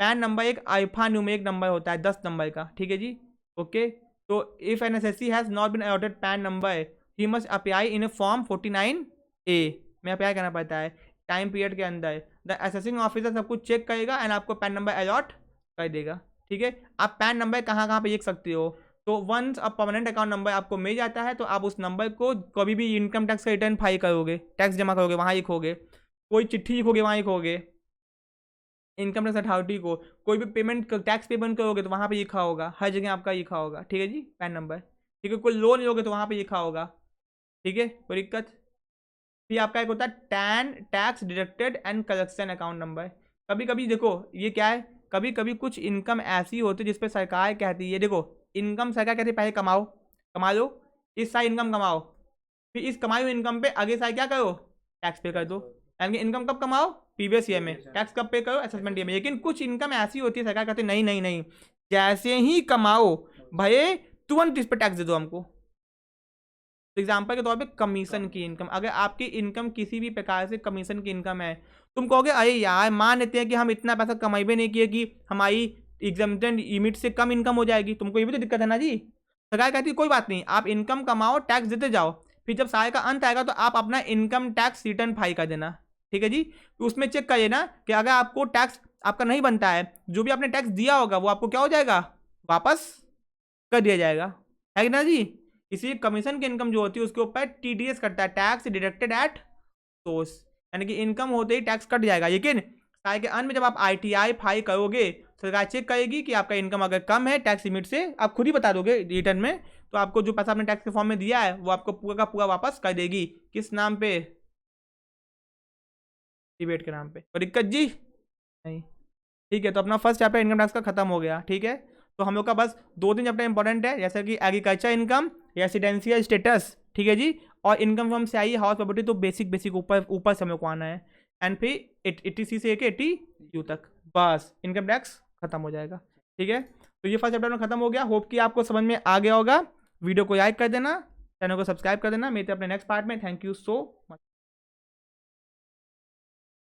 पैन नंबर एक अल्फा न्यूमेरिक नंबर होता है 10 नंबर का, ठीक है जी, ओके। तो if an assessee has not been allotted PAN number, he must apply in a form 49A में अप्लाई करना पड़ता है टाइम पीरियड के अंदर। द असेसिंग ऑफिसर सब कुछ चेक करेगा एंड आपको पैन नंबर अलॉट कर देगा, ठीक है। आप पैन नंबर कहाँ कहाँ पे लिख सकते हो? तो once a permanent account number आपको मिल जाता है तो आप उस नंबर को कभी भी इनकम टैक्स का रिटर्न फाइल करोगे, टैक्स जमा करोगे, वहाँ लिखोगे, कोई चिट्ठी लिखोगे वहाँ लिखोगे, इनकम टैक्स अथॉरिटी को कोई भी पेमेंट टैक्स पेमेंट करोगे तो वहाँ पे लिखा होगा, हर जगह आपका लिखा होगा, ठीक है जी, पैन नंबर, ठीक है। कोई लोन लोगे तो वहाँ पे लिखा होगा, ठीक है, कोई दिक्कत। फिर आपका एक होता है tan tax deducted and collection account number. कभी कभी देखो ये क्या है, कभी कभी कुछ इनकम ऐसी होती है जिसपे सरकार कहती है, देखो इनकम सरकार कहती है पहले कमाओ, कमा लो, इस साल इनकम कमाओ, फिर इस कमाई हुई इनकम पे आगे साल क्या करो? टैक्स पे कर दो। यानी कि इनकम कब कमाओ? प्रीवियस ईयर में। टैक्स कब पे करो? असेसमेंट ईयर में। लेकिन कुछ इनकम ऐसी होती है सरकार कहती है नहीं नहीं नहीं, जैसे ही कमाओ भाई तुरंत इस पर टैक्स दे दो हमको। एग्जाम्पल के तौर पे कमीशन की इनकम, अगर आपकी इनकम किसी भी प्रकार से कमीशन की इनकम है, तुम कहोगे अरे यार मान लेते हैं कि हम इतना पैसा कमाई भी नहीं किए कि हमारी एग्जाम्प्टेड लिमिट से कम इनकम हो जाएगी, तुमको ये भी तो दिक्कत है ना जी। सरकार कहती है कोई बात नहीं, आप इनकम कमाओ, टैक्स देते जाओ, फिर जब साल का अंत आएगा तो आप अपना इनकम टैक्स रिटर्न फाइल कर देना, ठीक है जी। तो उसमें चेक करिए ना कि अगर आपको टैक्स आपका नहीं बनता है, जो भी आपने टैक्स दिया होगा वो आपको क्या हो जाएगा, वापस कर दिया जाएगा, है कि ना जी। इसलिए कमीशन की इनकम जो होती है उसके ऊपर टीडीएस कटता है, टैक्स डिडक्टेड एट सोर्स, यानी कि इनकम होते ही टैक्स कट जाएगा। लेकिन साल के अंत में जब आप ITI फाइल करोगे, सरकार चेक करेगी कि आपका इनकम अगर कम है टैक्स लिमिट से, आप खुद ही बता दोगे रिटर्न में, तो आपको जो पैसा आपने टैक्स के फॉर्म में दिया है वो आपको पूरा का पूरा वापस कर देगी। किस नाम पे, डिबेट के नाम पे। कोई दिक्कत जी नहीं, ठीक है। तो अपना फर्स्ट चैप्टर इनकम टैक्स का खत्म हो गया, ठीक है। तो हम लोग का बस 2-3 चैप्टर इंपॉर्टेंट है, जैसे कि एग्रीकल्चर इनकम, रेसिडेंशियल स्टेटस, ठीक है जी, और इनकम फ्रॉम से आई हाउस प्रॉपर्टी, तो बेसिक ऊपर ऊपर से हम लोग को आना है। एंड फिर 80C से 80U तक, बस इनकम टैक्स खत्म हो जाएगा, ठीक है। तो ये फर्स्ट चैप्टर में खत्म हो गया। होप कि आपको समझ में आ गया होगा। वीडियो को लाइक कर देना, चैनल को सब्सक्राइब कर देना। मिलते हैं अपने नेक्स्ट पार्ट में। Thank you so much.